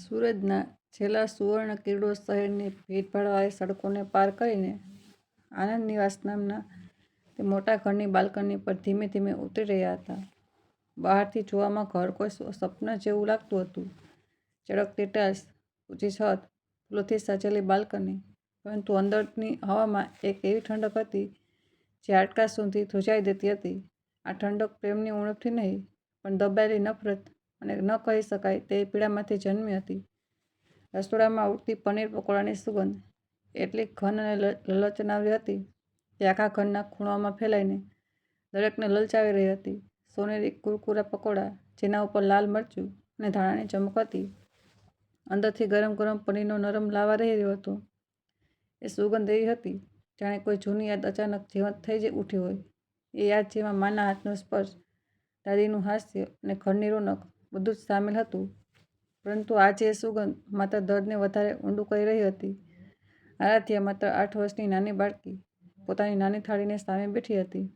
સૂરજના છેલ્લા સુવર્ણ કિરણો શહેરની ભીડભાડવાળી સડકોને પાર કરીને આનંદ નિવાસ નામના તે મોટા ઘરની બાલ્કની પર ધીમે ધીમે ઉતરી રહ્યા હતા. બહારથી જોવામાં ઘર કોઈ સ્વપ્ન જેવું લાગતું હતું. ચળકતી ટાઇલ્સ, ઊંચી છત, ફૂલોથી સજેલી બાલ્કની, પરંતુ અંદરની હવામાં એક એવી ઠંડક હતી જે હાડકાં સુધી ધ્રુજાવી દેતી હતી. આ ઠંડક પ્રેમની ઉણપથી નહીં, પણ દબાયેલી નફરત અને ન કહી શકાય તેવી પીડામાંથી જન્મી હતી. રસોડામાં ઉડતી પનીર પકોડાની સુગંધ એટલી ઘન અને લલચનારી હતી કે આખા ઘરના ખૂણાઓમાં ફેલાઈને દરેકને લલચાવી રહી હતી. સોનેરી કુરકુરા પકોડા, જેના ઉપર લાલ મરચું અને ધાણાની ચમક હતી, અંદરથી ગરમ ગરમ પનીરનો નરમ લાવા રહી રહ્યો હતો. એ સુગંધ એવી હતી જાણે કોઈ જૂની યાદ અચાનક જીવંત થઈ ઉઠી હોય. એ યાદ જેમાં માના હાથનો સ્પર્શ, દાદીનું હાસ્ય અને ઘરની રોનક બધું જ સામેલ હતું. પરંતુ આજે એ સુગંધ માત્ર દર્દને વધારે ઊંડું કરી રહી હતી. આરાધ્યા માત્ર 8 વર્ષની નાની બાળકી પોતાની નાની થાળીને સામે બેઠી હતી.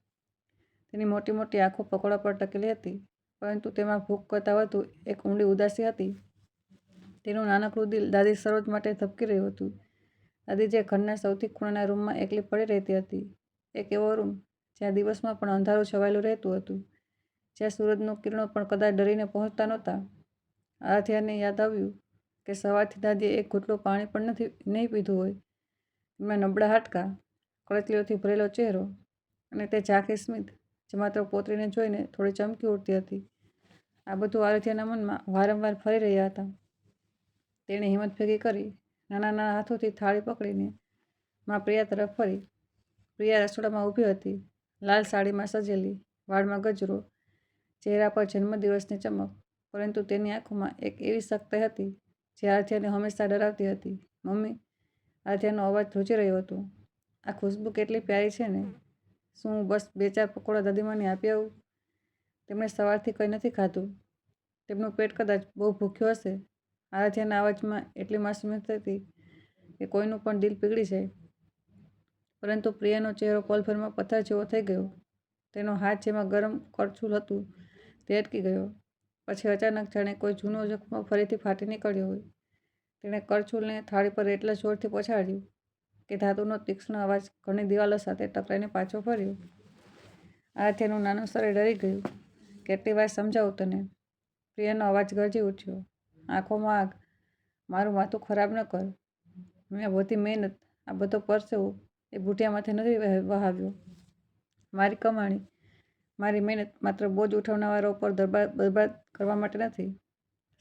તેની મોટી મોટી આંખો પકોડા પર ટકેલી હતી, પરંતુ તેમાં ભૂખ કરતાં વધુ એક ઊંડી ઉદાસી હતી. તેનું નાનકડું દિલ દાદી સરોજ માટે ધબકી રહ્યું હતું. દાદી જે ઘરના સૌથી ખૂણાના રૂમમાં એકલી પડી રહેતી હતી. એક એવો રૂમ જ્યાં દિવસમાં પણ અંધારું છવાયેલું રહેતું હતું, જ્યાં સૂરજનું કિરણો પણ કદાચ ડરીને પહોંચતા નહોતા. આરાધ્યાને યાદ આવ્યું કે સવારથી દાદીએ એક ઘૂંટડું પાણી પણ નહીં પીધું હોય. એમના નબળા હાડકાં, કરચલીઓથી ભરેલો ચહેરો અને તે ઝાંખી સ્મિત જે માત્ર પોતરીને જોઈને થોડી ચમકી ઉઠતી હતી. આ બધું આરાધ્યાના મનમાં વારંવાર ફરી રહ્યા હતા. તેણે હિંમત ભેગી કરી નાના નાના હાથોથી થાળી પકડીને માં પ્રિયા તરફ ફરી. પ્રિયા રસોડામાં ઊભી હતી, લાલ સાડીમાં સજેલી, વાળમાં ગજરો, ચહેરા પર જન્મદિવસની ચમક, પરંતુ તેની આંખોમાં એક એવી સખ્તાઈ હતી જે આરાધ્યાને હંમેશા ડરાવતી હતી. મમ્મી, આરાધ્યાનો અવાજ ધ્રુજી રહ્યો હતો. આ ખુશ્બુ કેટલી પ્યારી છે ને! શું હું બસ 2-4 પકોડા દાદીમાને આપી આવું? તેમણે સવારથી કંઈ નથી ખાધું. તેમનું પેટ કદાચ બહુ ભૂખ્યું હશે. આરાધ્યાના અવાજમાં એટલી માસૂમિયત હતી કે કોઈનું પણ દિલ પીગળી જાય. પરંતુ પ્રિયાનો ચહેરો પલભરમાં પથ્થર જેવો થઈ ગયો. તેનો હાથ જેમાં ગરમ કરછુલ હતું તે અટકી ગયો. પછી અચાનક જાણે કોઈ જૂનો જખ્મ ફરીથી ફાટી નીકળ્યો હોય. તેણે કરછુલને થાળી પર એટલા જોરથી પછાડ્યું કે ધાતુનો તીક્ષ્ણ અવાજ ઘરની દિવાલો સાથે ટકરાઈને પાછો ફર્યો. આરાધ્યાનું નાનું શરીર ડરી ગયું. કેટલી વાર સમજાવું તને? પ્રિયાનો અવાજ ગરજી ઉઠ્યો. આંખોમાં આગ. મારું માથું ખરાબ ન કર. મેં બધી મહેનત, આ બધો પરસેવો એ બુઢિયામાંથી નથી વહાવ્યો. મારી કમાણી, મારી મહેનત માત્ર બોજ ઉઠાવનારાઓ પર બરબાદ કરવા માટે નથી.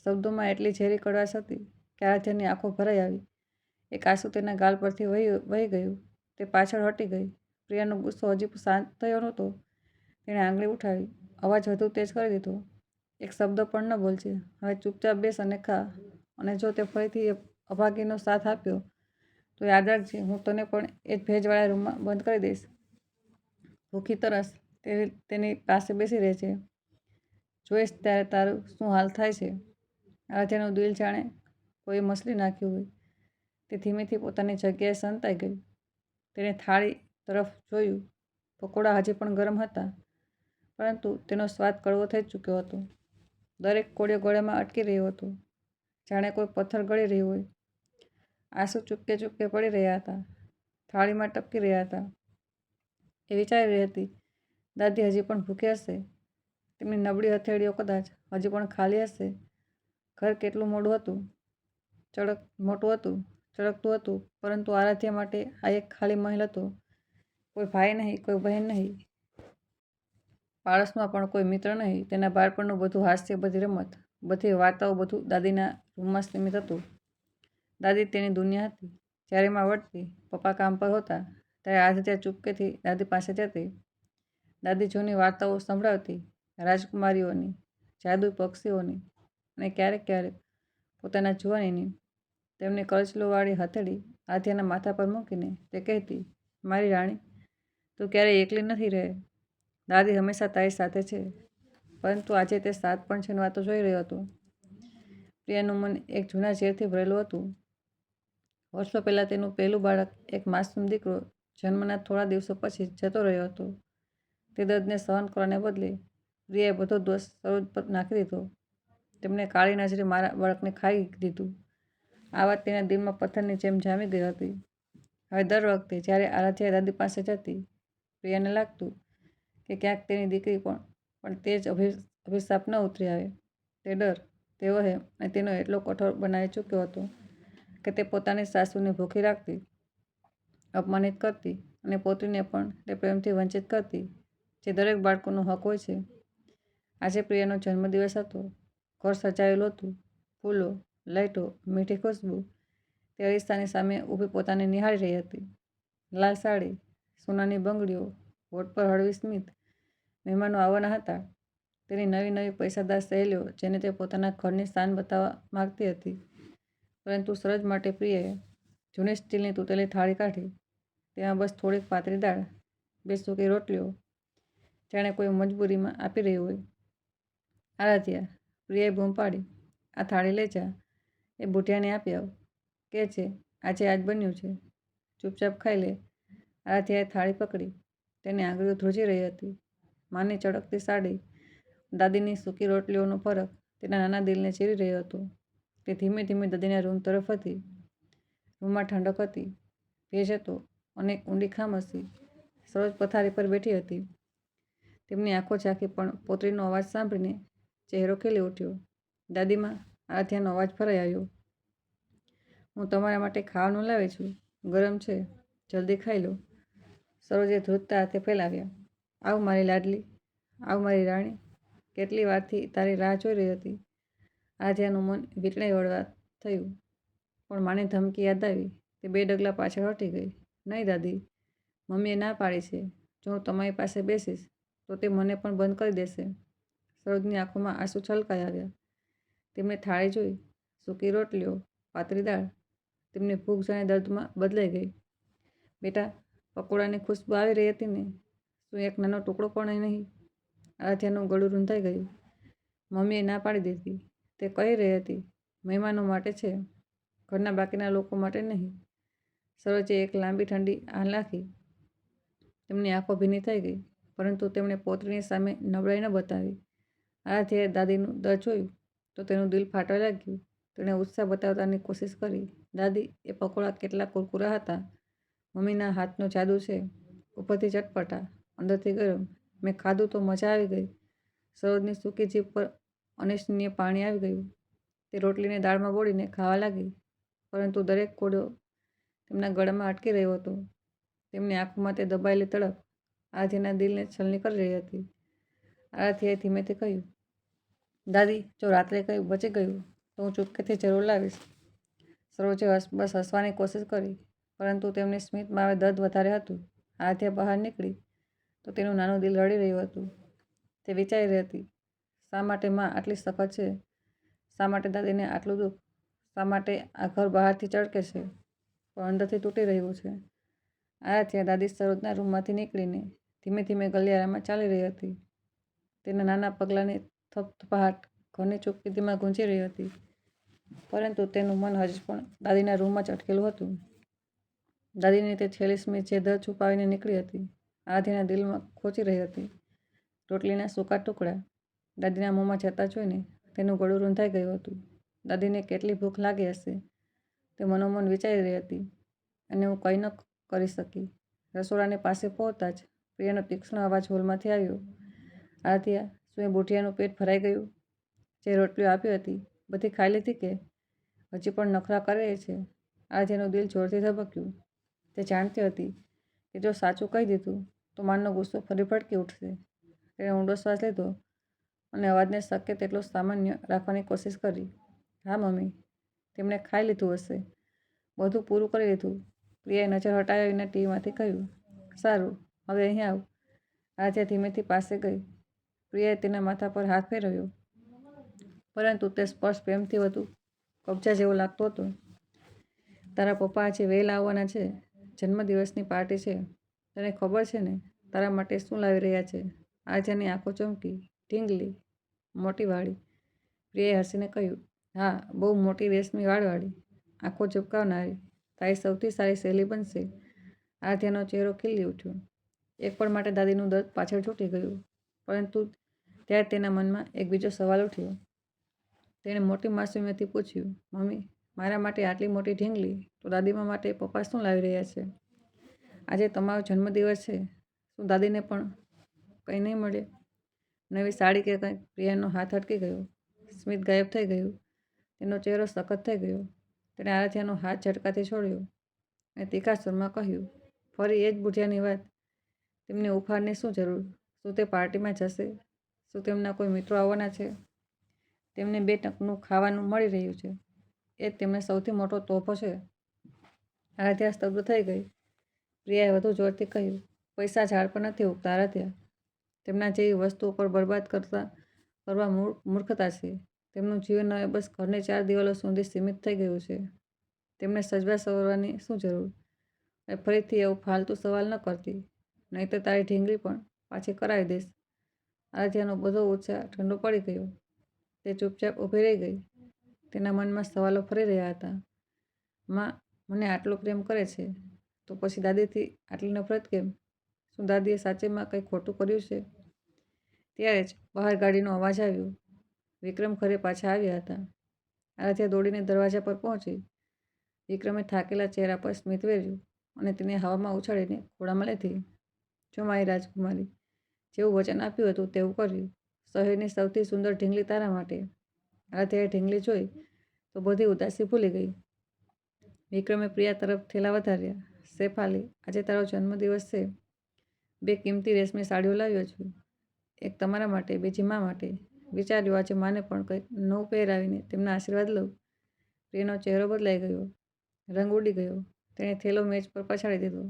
શબ્દોમાં એટલી ઝેરી કડવાશ હતી કે આરાધ્યાની આંખો ભરાઈ આવી. એક આંસુ તેના ગાલ પરથી વહી ગયું. તે પાછળ હટી ગઈ. પ્રિયાનો ગુસ્સો હજી શાંત થયો નહોતો. તેણે આંગળી ઉઠાવી, અવાજ વધુ તેજ કરી દીધો. એક શબ્દ પણ ન બોલજે. હવે ચૂપચાપ બેસ અને ખા. અને જો તે ફરીથી એ અભાગીનો સાથ આપ્યો તો યાદ રાખજે, હું તને પણ એ જ ભેજવાળા રૂમમાં બંધ કરી દઈશ. ભૂખી તરસ તેની પાસે બેસી રહેજે. જોઈશ ત્યારે તારું શું હાલ થાય છે. આરાધ્યાનું દિલ જાણે કોઈએ મસલી નાખ્યું હોય. તે ધીમેથી પોતાની જગ્યાએ સંતાઈ ગઈ. તેણે થાળી તરફ જોયું. પકોડા હજી પણ ગરમ હતા, પરંતુ તેનો સ્વાદ કડવો થઈ ચૂક્યો હતો. દરેક કોળિયો ગળામાં અટકી રહ્યો હતો, જાણે કોઈ પથ્થર ગળી રહ્યું હોય. આંસુ ચૂપકે ચૂપકે પડી રહ્યા હતા, થાળીમાં ટપકી રહ્યા હતા. એ વિચારી રહી હતી, દાદી હજી પણ ભૂખી હશે. તેમની નબળી હથેળીઓ કદાચ હજી પણ ખાલી હશે. ઘર કેટલું મોટું હતું, ચળકતું હતું, પરંતુ આરાધ્યા માટે આ એક ખાલી મહેલ હતો. કોઈ ભાઈ નહીં, કોઈ બહેન નહીં, પાડોશમાં પણ કોઈ મિત્ર નહીં. તેના બાળપણનું બધું હાસ્ય, બધી રમત, બધી વાર્તાઓ, બધું દાદીના રૂમમાં સીમિત હતું. દાદી તેની દુનિયા હતી. જ્યારે માં વળતી, પપ્પા કામ પર હોતા, ત્યારે આરાધ્યા ચૂપકેથી દાદી પાસે જતી. દાદી જૂની વાર્તાઓ સંભળાવતી, રાજકુમારીઓની, જાદુઈ પક્ષીઓની, અને ક્યારેક ક્યારેક પોતાના જુવાનીની. તેમની કરચલીવાળી હથેળી આરાધ્યાના માથા પર મૂકીને તે કહેતી, મારી રાણી, તું ક્યારેય એકલી નથી રહે. દાદી હંમેશા તારી સાથે છે. પરંતુ આજે તે સાત પણ છે વાતો જોઈ રહ્યો હતો. પ્રિયાનું મન એક જૂના ઝેરથી ભરેલું હતું. વર્ષો પહેલાં તેનું પહેલું બાળક, એક માસૂમ દીકરો, જન્મના થોડા દિવસો પછી જતો રહ્યો હતો. તે દર્દને સહન કરવાને બદલે પ્રિયાએ બધો દોષ સરોજ પર નાખી દીધો. તેમણે કાળી નજરે મારા બાળકને ખાઈ દીધું. આ વાત તેના દિલમાં પથ્થરની જેમ જામી ગઈ હતી. હવે દર વખતે જ્યારે આરાધ્યા દાદી પાસે જતી, પ્રિયાને લાગતું કે ક્યાંક તેની દીકરી પણ તે જ અભિશાપ ન ઉતરી આવે. તે ડર, તે વહે અને તેનો એટલો કઠોર બનાવી ચૂક્યો હતો કે તે પોતાની સાસુને ભૂખી રાખતી, અપમાનિત કરતી અને પોતરીને પણ તે પ્રેમથી વંચિત કરતી, જે દરેક બાળકોનો હક હોય છે. આજે પ્રિયાનો જન્મદિવસ હતો. ઘર સજાવેલું હતું. ફૂલો, લાઇટો, મીઠી ખુશ્બુ. તે અરીસાની સામે ઊભી પોતાને નિહાળી રહી હતી. લાલ સાડી, સોનાની બંગડીઓ, હોઠ પર હળવી સ્મિત. મહેમાનો આવવાના હતા. તેની નવી નવી પૈસાદાર સહેલીઓ જેને તે પોતાના ઘરની શાન બતાવવા માગતી હતી. પરંતુ સરોજ માટે પ્રિયાએ જૂની સ્ટીલની તૂટેલી થાળી કાઢી. તેમાં બસ થોડીક પાતળી દાળ, 2 સૂકી રોટલીઓ, જાણે કોઈ મજબૂરીમાં આપી રહ્યું હોય. આરાધ્યા, પ્રિયાએ બૂમ પાડી, આ થાળી લઈ જા, એ બુઢિયાને આપી આવ. કે છે આજે આજ બન્યું છે, ચૂપચાપ ખાઈ લે. આરાધ્યાએ થાળી પકડી. તેની આંગળીઓ ધ્રુજી રહી હતી. માની ચળકતી સાડી, દાદીની સૂકી રોટલીઓનો ફરક તેના નાના દિલને ચીરી રહ્યો હતો. તે ધીમે ધીમે દાદીના રૂમ તરફ હતી. રૂમમાં ઠંડક હતી, ભેજ હતો અને એક ઊંડી ખામોશી. સરોજ પથારી પર બેઠી હતી. તેમની આંખો ઝાંકી પણ પોતરીનો અવાજ સાંભળીને ચહેરો ખીલી ઉઠ્યો. દાદીમાં, આરાધ્યાનો અવાજ ભરાઈ આવ્યો. હું તમારા માટે ખાવાનું લાવી છું. ગરમ છે, જલ્દી ખાઈ લો. સરોજે ધ્રુજતા હાથે ફેલાવ્યા. આવ મારી લાડલી, આવ મારી રાણી, કેટલી વારથી તારી રાહ જોઈ રહી હતી. આરાધ્યાનું મન વીંટળાઈ વળવા થયું. પણ માની ધમકી યાદ આવી. તે 2 ડગલા પાછળ હટી ગઈ. નહીં દાદી, મમ્મીએ ના પાડી છે. જો હું તમારી પાસે બેસીશ તો તે મને પણ બંધ કરી દેશે. સરોજની આંખોમાં આંસુ છલકાઈ આવ્યા. તેમણે થાળી જોઈ. સૂકી રોટલીઓ, પાતળી દાળ. તેમની ભૂખ જાણે દર્દમાં બદલાઈ ગઈ. બેટા, પકોડાની ખુશ્બુ આવી રહી હતી ને? શું એક નાનો ટુકડો પણ નહીં? આરાધ્યાનું ગળું રૂંધાઈ ગયું. મમ્મીએ ના પાડી દીધી. તે કહી રહી હતી, મહેમાનો માટે છે, ઘરના બાકીના લોકો માટે નહીં. સરોજે એક લાંબી ઠંડી આહ નાખી. તેમની આંખો ભીની થઈ ગઈ, પરંતુ તેમણે પોતરીની સામે નબળાઈ ન બતાવી. આરાધ્યાએ દાદીનું દર્દ જોયું તો તેનું દિલ ફાટવા લાગ્યું. તેણે ઉત્સાહ બતાવવાની કોશિશ કરી. દાદી, એ પકોડા કેટલા કુરકુરા હતા. મમ્મીના હાથનો જાદુ છે. ઉપરથી ચટપટા, અંદરથી ગરમ. મેં ખાધું તો મજા આવી ગઈ. સરોજની સૂકી જીભ પર અનિચ્છનીય પાણી આવી ગયું. તે રોટલીને દાળમાં બોળીને ખાવા લાગી, પરંતુ દરેક કોળો તેમના ગળામાં અટકી રહ્યો હતો. તેમની આંખોમાં તે દબાયેલી તડપ આરાધ્યાના દિલને છલની કરી રહી હતી. આરાધ્યાએ ધીમેથી કહ્યું, દાદી, જો રાત્રે કંઈ બચી ગયું તો હું ચૂપકેથી જરૂર લાવીશ. સરોજે બસ હસવાની કોશિશ કરી, પરંતુ તેમની સ્મિતમાં હવે દર્દ વધારે હતું. આરાધ્યા બહાર નીકળી તો તેનું નાનું દિલ રડી રહ્યું હતું. તે વિચારી રહી હતી, શા માટે માં આટલી સખત છે? શા માટે દાદીને આટલું દુઃખ? શા માટે આ ઘર બહારથી ચળકે છે પણ અંદરથી તૂટી રહ્યું છે? આરાધ્યા દાદી સરોજના રૂમમાંથી નીકળીને ધીમે ધીમે ગલિયારામાં ચાલી રહી હતી. તેના નાના પગલાંની થપથપાહટ ઘરની ચૂપકીદીમાં ગૂંજી રહી હતી. પરંતુ તેનું મન હજી પણ દાદીના રૂમમાં જ અટકેલું હતું. દાદીની તે છેલ્લી સ્મિત જે દર્દ છુપાવીને નીકળી હતી, આરાધ્યાના દિલમાં ખોચી રહી હતી. રોટલીના સૂકા ટુકડા દાદીના મોંમાં જતા જોઈને તેનું ગળું રૂંધાઈ ગયું હતું. દાદીને કેટલી ભૂખ લાગી હશે, તે મનોમન વિચારી રહી હતી. અને હું કંઈ ન કરી શકી. રસોડાની પાસે પહોંચતા જ પ્રિયાનો તીક્ષ્ણ અવાજ હોલમાંથી આવ્યો. આરાધ્યા, શું એ બુઢિયાનું પેટ ભરાઈ ગયું? જે રોટલીઓ આપી હતી બધી ખાઈ લીધી કે હજી પણ નખરા કરી રહી છે? આરાધ્યાનું દિલ જોરથી ધબક્યું. તે જાણતી હતી કે જો સાચું કહી દીધું તો માનનો ગુસ્સો ફરી ભડકી ઉઠશે. તેણે ઊંડો શ્વાસ લીધો અને અવાજને શક્ય તેટલો સામાન્ય રાખવાની કોશિશ કરી. હા મમ્મી, તેમણે ખાઈ લીધું હશે, બધું પૂરું કરી લીધું. પ્રિયાએ નજર હટાવ્યા વિના ટીવીમાંથી કહ્યું. સારું, હવે અહીં આવ. આરાધ્યા ધીમેથી પાસે ગઈ. પ્રિયાએ તેના માથા પર હાથ ફેરવ્યો, પરંતુ તે સ્પર્શ પ્રેમથી વધુ કબજા જેવો લાગતો હતો. તારા પપ્પા આજે વહેલા આવવાના છે. જન્મદિવસની પાર્ટી છે. તને ખબર છે ને તારા માટે શું લાવી રહ્યા છે? આરાધ્યાની આંખો ચમકી, ઢીંગલી, મોટી વાળી. પ્રિયાએ હસીને કહ્યું, હા, બહુ મોટી રેશમી વાળવાળી, આંખો ઝબકાવનારી, તારી સૌથી સારી સહેલી બનશે. આરાધ્યાનો ચહેરો ખીલી ઉઠ્યો. એક પળ માટે દાદીનું દર્દ પાછળ છૂટી ગયું, પરંતુ ત્યારે તેના મનમાં એક બીજો સવાલ ઉઠ્યો. તેણે મોટી માસુમિયતથી પૂછ્યું, મમ્મી, મારા માટે આટલી મોટી ઢીંગલી તો દાદીમા માટે પપ્પા શું લાવી રહ્યા છે? આજે તમારો જન્મદિવસ છે, શું દાદીને પણ કંઈ નહીં મળે? નવી સાડી કે કંઈક? પ્રિયાનો હાથ અટકી ગયો. સ્મિત ગાયબ થઈ ગયું. તેનો ચહેરો સખત થઈ ગયો. તેણે આરાધ્યાનો હાથ ઝટકાથી છોડ્યો અને તીખા સ્વરમાં કહ્યું, ફરી એ જ બુઢિયાની વાત. તેમને ઉપહારની શું જરૂર? શું તે પાર્ટીમાં જશે? શું તેમના કોઈ મિત્રો આવવાના છે? તેમને 2 ટંકનું ખાવાનું મળી રહ્યું છે. એ જ તેમને સૌથી મોટો તોહફો છે. આરાધ્યા સ્તબ્ધ થઈ ગઈ. પ્રિયાએ વધુ જોરથી કહ્યું, પૈસા ઝાડ પર નથી ઉગતા આરાધ્યા. તેમના જેવી વસ્તુઓ પર બરબાદ કરવા મૂર્ખતા છે. તેમનું જીવન હવે બસ ઘરની 4 દિવાલો સુધી સીમિત થઈ ગયું છે. તેમને સજવા સવરવાની શું જરૂર? અને ફરીથી એવું ફાલતુ સવાલ ન કરતી, નહીં તો તારી ઢીંગલી પણ પાછી કરાવી દઈશ. આરાધ્યાનો બધો ઉત્સાહ ઠંડો પડી ગયો. તે ચૂપચાપ ઊભી રહી ગઈ. તેના મનમાં સવાલો ફરી રહ્યા હતા. માં મને આટલો પ્રેમ કરે છે, તો પછી દાદીથી આટલી નફરત કેમ? શું દાદીએ સાચેમાં કંઈ ખોટું કર્યું છે? ત્યારે જ બહાર ગાડીનો અવાજ આવ્યો. વિક્રમ ઘરે પાછા આવ્યા હતા. આરાધ્યા દોડીને દરવાજા પર પહોંચી. વિક્રમે થાકેલા ચહેરા પર સ્મિત વેર્યું અને તેને હવામાં ઉછાળીને ખોળામાં લીધી. જો મારી રાજકુમારી, જેવું વચન આપ્યું હતું તેવું કર્યું. શહેરની સૌથી સુંદર ઢીંગલી તારા માટે. આરાધ્યાએ ઢીંગલી જોઈ તો બધી ઉદાસી ભૂલી ગઈ. વિક્રમે પ્રિયા તરફ થેલા વધાર્યા. શેફાલી, આજે તારો જન્મદિવસ છે. 2 કિંમતી રેશમી સાડીઓ લાવ્યો છું. એક તમારા માટે, બીજી મા માટે. વિચાર્યું આજે માને પણ કંઈક નવું પહેરાવીને તેમના આશીર્વાદ લઉં. પ્રિયાનો ચહેરો બદલાઈ ગયો. રંગ ઉડી ગયો. તેણે થેલો મેજ પર પછાડી દીધો.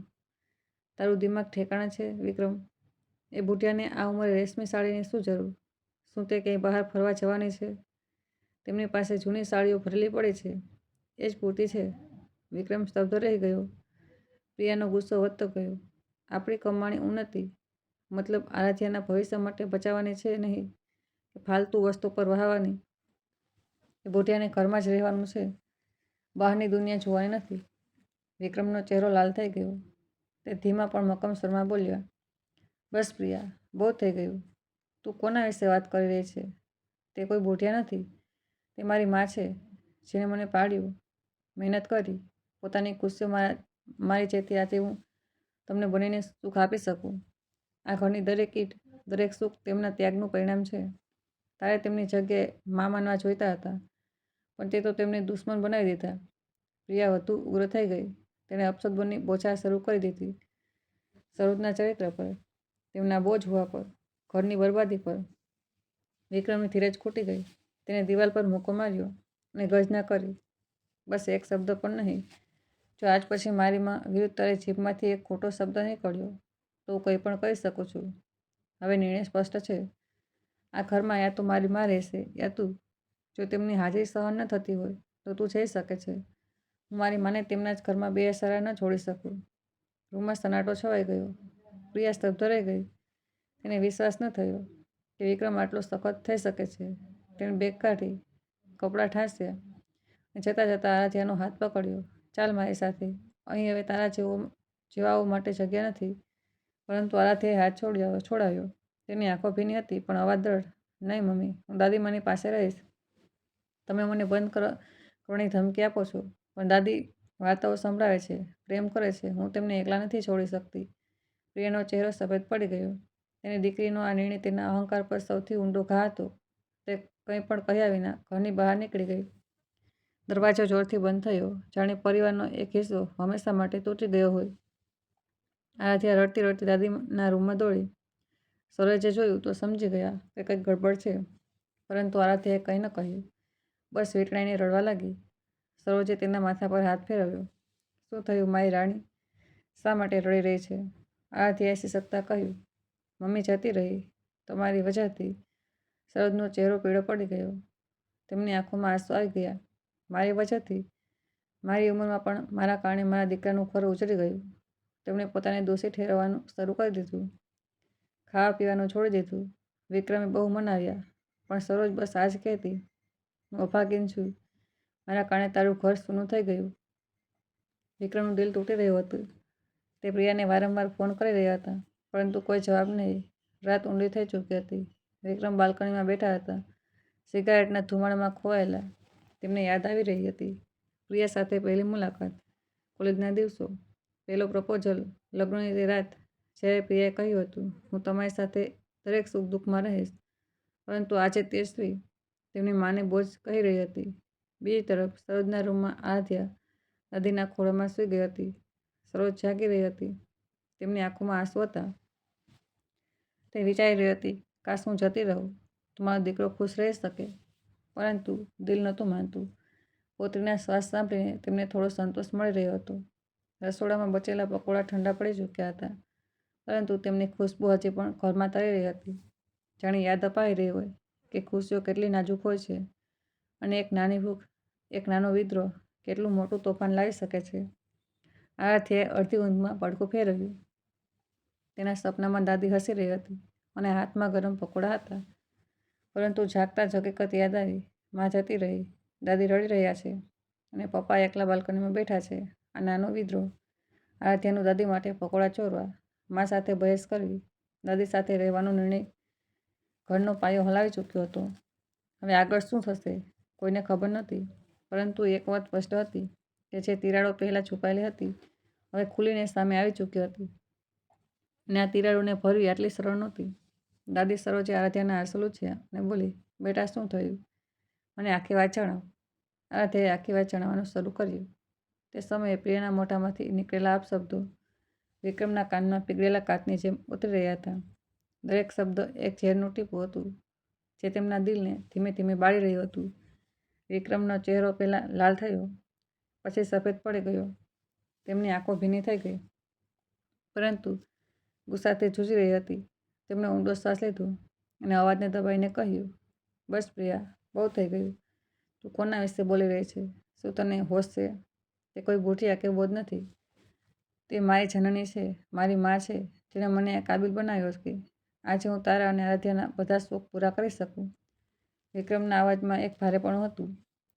તારું દિમાગ ઠેકાણે છે વિક્રમ? એ બુઢિયાને આ ઉંમરે રેશમી સાડીની શું જરૂર? શું તે ક્યાંય બહાર ફરવા જવાની છે? તેમની પાસે જૂની સાડીઓ ભરેલી પડી છે. એ જ પૂરતી છે. વિક્રમ સ્તબ્ધ રહી ગયો. પ્રિયાનો ગુસ્સો વધતો ગયો. આપણી કમાણી ઉન્નતિ, મતલબ આરાધ્યાના ભવિષ્ય માટે બચાવવાની છે નહીં કે ફાલતુ વસ્તુ પર વહાવાની? એ બુઢિયાને ઘરમાં જ રહેવાનું છે, બહારની દુનિયા જોવાની નથી. વિક્રમનો ચહેરો લાલ થઈ ગયો. તે ધીમા પણ મક્કમ સ્વરમાં બોલ્યા, બસ પ્રિયા, બહુ થઈ ગયું. તું કોના વિશે વાત કરી રહી છે? તે કોઈ બુઢિયા નથી. તે મારી માં છે, જેણે મને પાળ્યું, મહેનત કરી, પોતાની ખુશીઓ મારી જેથી આજે હું તમને બનીને સુખ આપી શકું. આ ઘરની દરેક ઈંટ, દરેક સુખ તેમના ત્યાગનું પરિણામ છે. તારે તેમની જગ્યાએ માં માનવા જોઈતા હતા, પણ તે તો તેમને દુશ્મન બનાવી દીધા. પ્રિયા વધુ ઉગ્ર થઈ ગઈ. તેણે અપશબ્દોની બોછાર શરૂ કરી દીધી. સરોજના ચરિત્ર પર, તેમના બોજ હોવા પર, ઘરની બરબાદી પર. વિક્રમની ધીરજ ખૂટી ગઈ. તેણે દિવાલ પર મૂકો માર્યો અને ગર્જના કરી, બસ એક શબ્દ પણ નહીં. જો આજ પછી મારી માં વિરુદ્ધ તારી જીભમાંથી એક ખોટો શબ્દ નીકળ્યો તો હું કંઈ પણ કરી શકું છું. હવે નિર્ણય સ્પષ્ટ છે. આ ઘરમાં યા તો મારી માં રહેશે યા તું. જો તેમની હાજરી સહન ન થતી હોય તો તું જઈ શકે છે. હું મારી માને તેમના જ ઘરમાં બેસહારા ન છોડી શકું. રૂમમાં સન્નાટો છવાઈ ગયો. પ્રિયા સ્તબ્ધ રહી ગઈ. તેને વિશ્વાસ ન થયો કે વિક્રમ આટલો સખત થઈ શકે છે. તેણે બેગ કાઢી, કપડાં ઠાંસ્યા અને જતાં જતાં આરાધ્યાનો હાથ પકડ્યો. ચાલ મારી સાથે. અહીં હવે તારા જેવાઓ માટે જગ્યા નથી. પરંતુ આરાધ્યાએ હાથ છોડાવ્યો. તેની આંખો ભીની હતી પણ અવાજ દ્રઢ, નહીં મમ્મી, હું દાદીમાની પાસે રહીશ. તમે મને બંધ કરવાની ધમકી આપો છો, પણ દાદી વાર્તાઓ સંભળાવે છે, પ્રેમ કરે છે. હું તેમને એકલા નથી છોડી શકતી. પ્રિયાનો ચહેરો સફેદ પડી ગયો. તેની દીકરીનો આ નિર્ણય તેના અહંકાર પર સૌથી ઊંડો ઘા હતો. તે કંઈ પણ કહ્યા વિના ઘરની બહાર નીકળી ગઈ. દરવાજો જોરથી બંધ થયો, જાણે પરિવારનો એક હિસ્સો હંમેશા માટે તૂટી ગયો હોય. આરાધ્યા રડતી રડતી દાદીના રૂમમાં દોડી. સરોજે જોયું તો સમજી ગયા કે કંઈક ગડબડ છે, પરંતુ આરાધ્યાએ કંઈ ન કહ્યું. બસ વીંટળાઈને રડવા લાગી. સરોજે તેના માથા પર હાથ ફેરવ્યો. શું થયું મારી રાણી? શા માટે રડી રહી છે? આરાધ્યાએ સિસકતા કહ્યું, મમ્મી જતી રહી, તમારી વજહથી. સરોજનો ચહેરો પીળો પડી ગયો. તેમની આંખોમાં આંસુ આવી ગયા. મારી વજહથી? મારી ઉંમરમાં પણ મારા કારણે મારા દીકરાનું ઘર ઉજળી ગયું. તેમણે પોતાને દોષી ઠેરવવાનું શરૂ કરી દીધું. ખાવા પીવાનું છોડી દીધું. વિક્રમે બહુ મનાવ્યા, પણ સરોજ બસ આ જ કહેતી, હું અભાગીન છું, મારા કારણે તારું ઘર સૂનું થઈ ગયું. વિક્રમનું દિલ તૂટી રહ્યું હતું. તે પ્રિયાને વારંવાર ફોન કરી રહ્યા હતા, પરંતુ કોઈ જવાબ નહીં. રાત ઊંડી થઈ ચૂકી હતી. વિક્રમ બાલ્કનીમાં બેઠા હતા. સિગારેટના ધુમાડામાં ખોવાયેલા તેમને યાદ આવી રહી હતી. પ્રિયા સાથે પહેલી મુલાકાત, કોલેજના દિવસો, પહેલો પ્રપોઝલ, લગ્નની તે રાત જ્યારે પ્રિયાએ કહ્યું હતું, હું તમારી સાથે દરેક સુખ દુઃખમાં રહીશ. પરંતુ આજે તે સ્ત્રી તેમની માને બોજ કહી રહી હતી. બીજી તરફ સરોજના રૂમમાં આરાધ્યા દાદીના ખોળામાં સૂઈ ગઈ હતી. સરોજ જાગી રહી હતી. તેમની આંખોમાં આંસુ હતા. તે વિચારી રહી હતી, કાશ હું જતી રહું તો મારો દીકરો ખુશ રહી શકે. પરંતુ દિલ નહોતું માનતું. પોતરીના શ્વાસ સાંભળીને તેમને થોડો સંતોષ મળી રહ્યો હતો. રસોડામાં બચેલા પકોડા ઠંડા પડી ચૂક્યા હતા, પરંતુ તેમની ખુશ્બુ હજી પણ ઘરમાં તરી રહી હતી. જાણે યાદ અપાઈ રહી હોય કે ખુશીઓ કેટલી નાજુક હોય છે અને એક નાની ભૂખ, એક નાનો વિદ્રોહ કેટલું મોટું તોફાન લાવી શકે છે. આરાધ્યાએ અડધી ઊંઘમાં પડખું ફેરવ્યું. તેના સપનામાં દાદી હસી રહી હતી અને હાથમાં ગરમ પકોડા હતા. પરંતુ જાગતા જ હકીકત યાદ આવી. માં જતી રહી, દાદી રડી રહ્યા છે અને પપ્પા એકલા બાલ્કનીમાં બેઠા છે. આ નાનો વિદ્રોહ. આરાધ્યાનું દાદી માટે પકોડા ચોરવા, મા સાથે બહેસ કરવી, દાદી સાથે રહેવાનો નિર્ણય ઘરનો પાયો હલાવી ચૂક્યો હતો. હવે આગળ શું થશે કોઈને ખબર નહોતી. પરંતુ એક વાત સ્પષ્ટ હતી કે જે તિરાડો પહેલાં છુપાયેલી હતી હવે ખુલીને સામે આવી ચૂકી હતી. અને આ તિરાડોને ભરવી આટલી સરળ નહોતી. દાદી સરોજે આરાધ્યાના આંસુ લૂછ્યા અને બોલી, બેટા શું થયું? મને આખી વાત જણાવ. આરાધ્યાએ આખી વાત જણાવવાનું શરૂ કર્યું. તે સમયે પ્રિયાના મોઢામાંથી નીકળેલા અપશબ્દો વિક્રમના કાનમાં પીગળેલા કાચની જેમ ઉતરી રહ્યા હતા. દરેક શબ્દ એક ઝેરનું ટીપું હતું જે તેમના દિલને ધીમે ધીમે બાળી રહ્યું હતું. વિક્રમનો ચહેરો પહેલાં લાલ થયો, પછી સફેદ પડી ગયો. તેમની આંખો ભીની થઈ ગઈ, પરંતુ ગુસ્સાથી જૂજી રહી હતી. તેમણે ઊંડો શ્વાસ લીધો અને અવાજને દબાઈને કહ્યું, બસ પ્રિયા, બહુ થઈ ગયું. તું કોના વિશે બોલી રહી છે? શું તને હોશ છે? તે કોઈ બુઢિયા કે બોધ નથી. તે મારી જનની છે, મારી મા છે, જેણે મને આ કાબિલ બનાવ્યો કે આજે હું તારા અને આરાધ્યાના બધા શોખ પૂરા કરી શકું. વિક્રમના અવાજમાં એક ભારેપણું હતું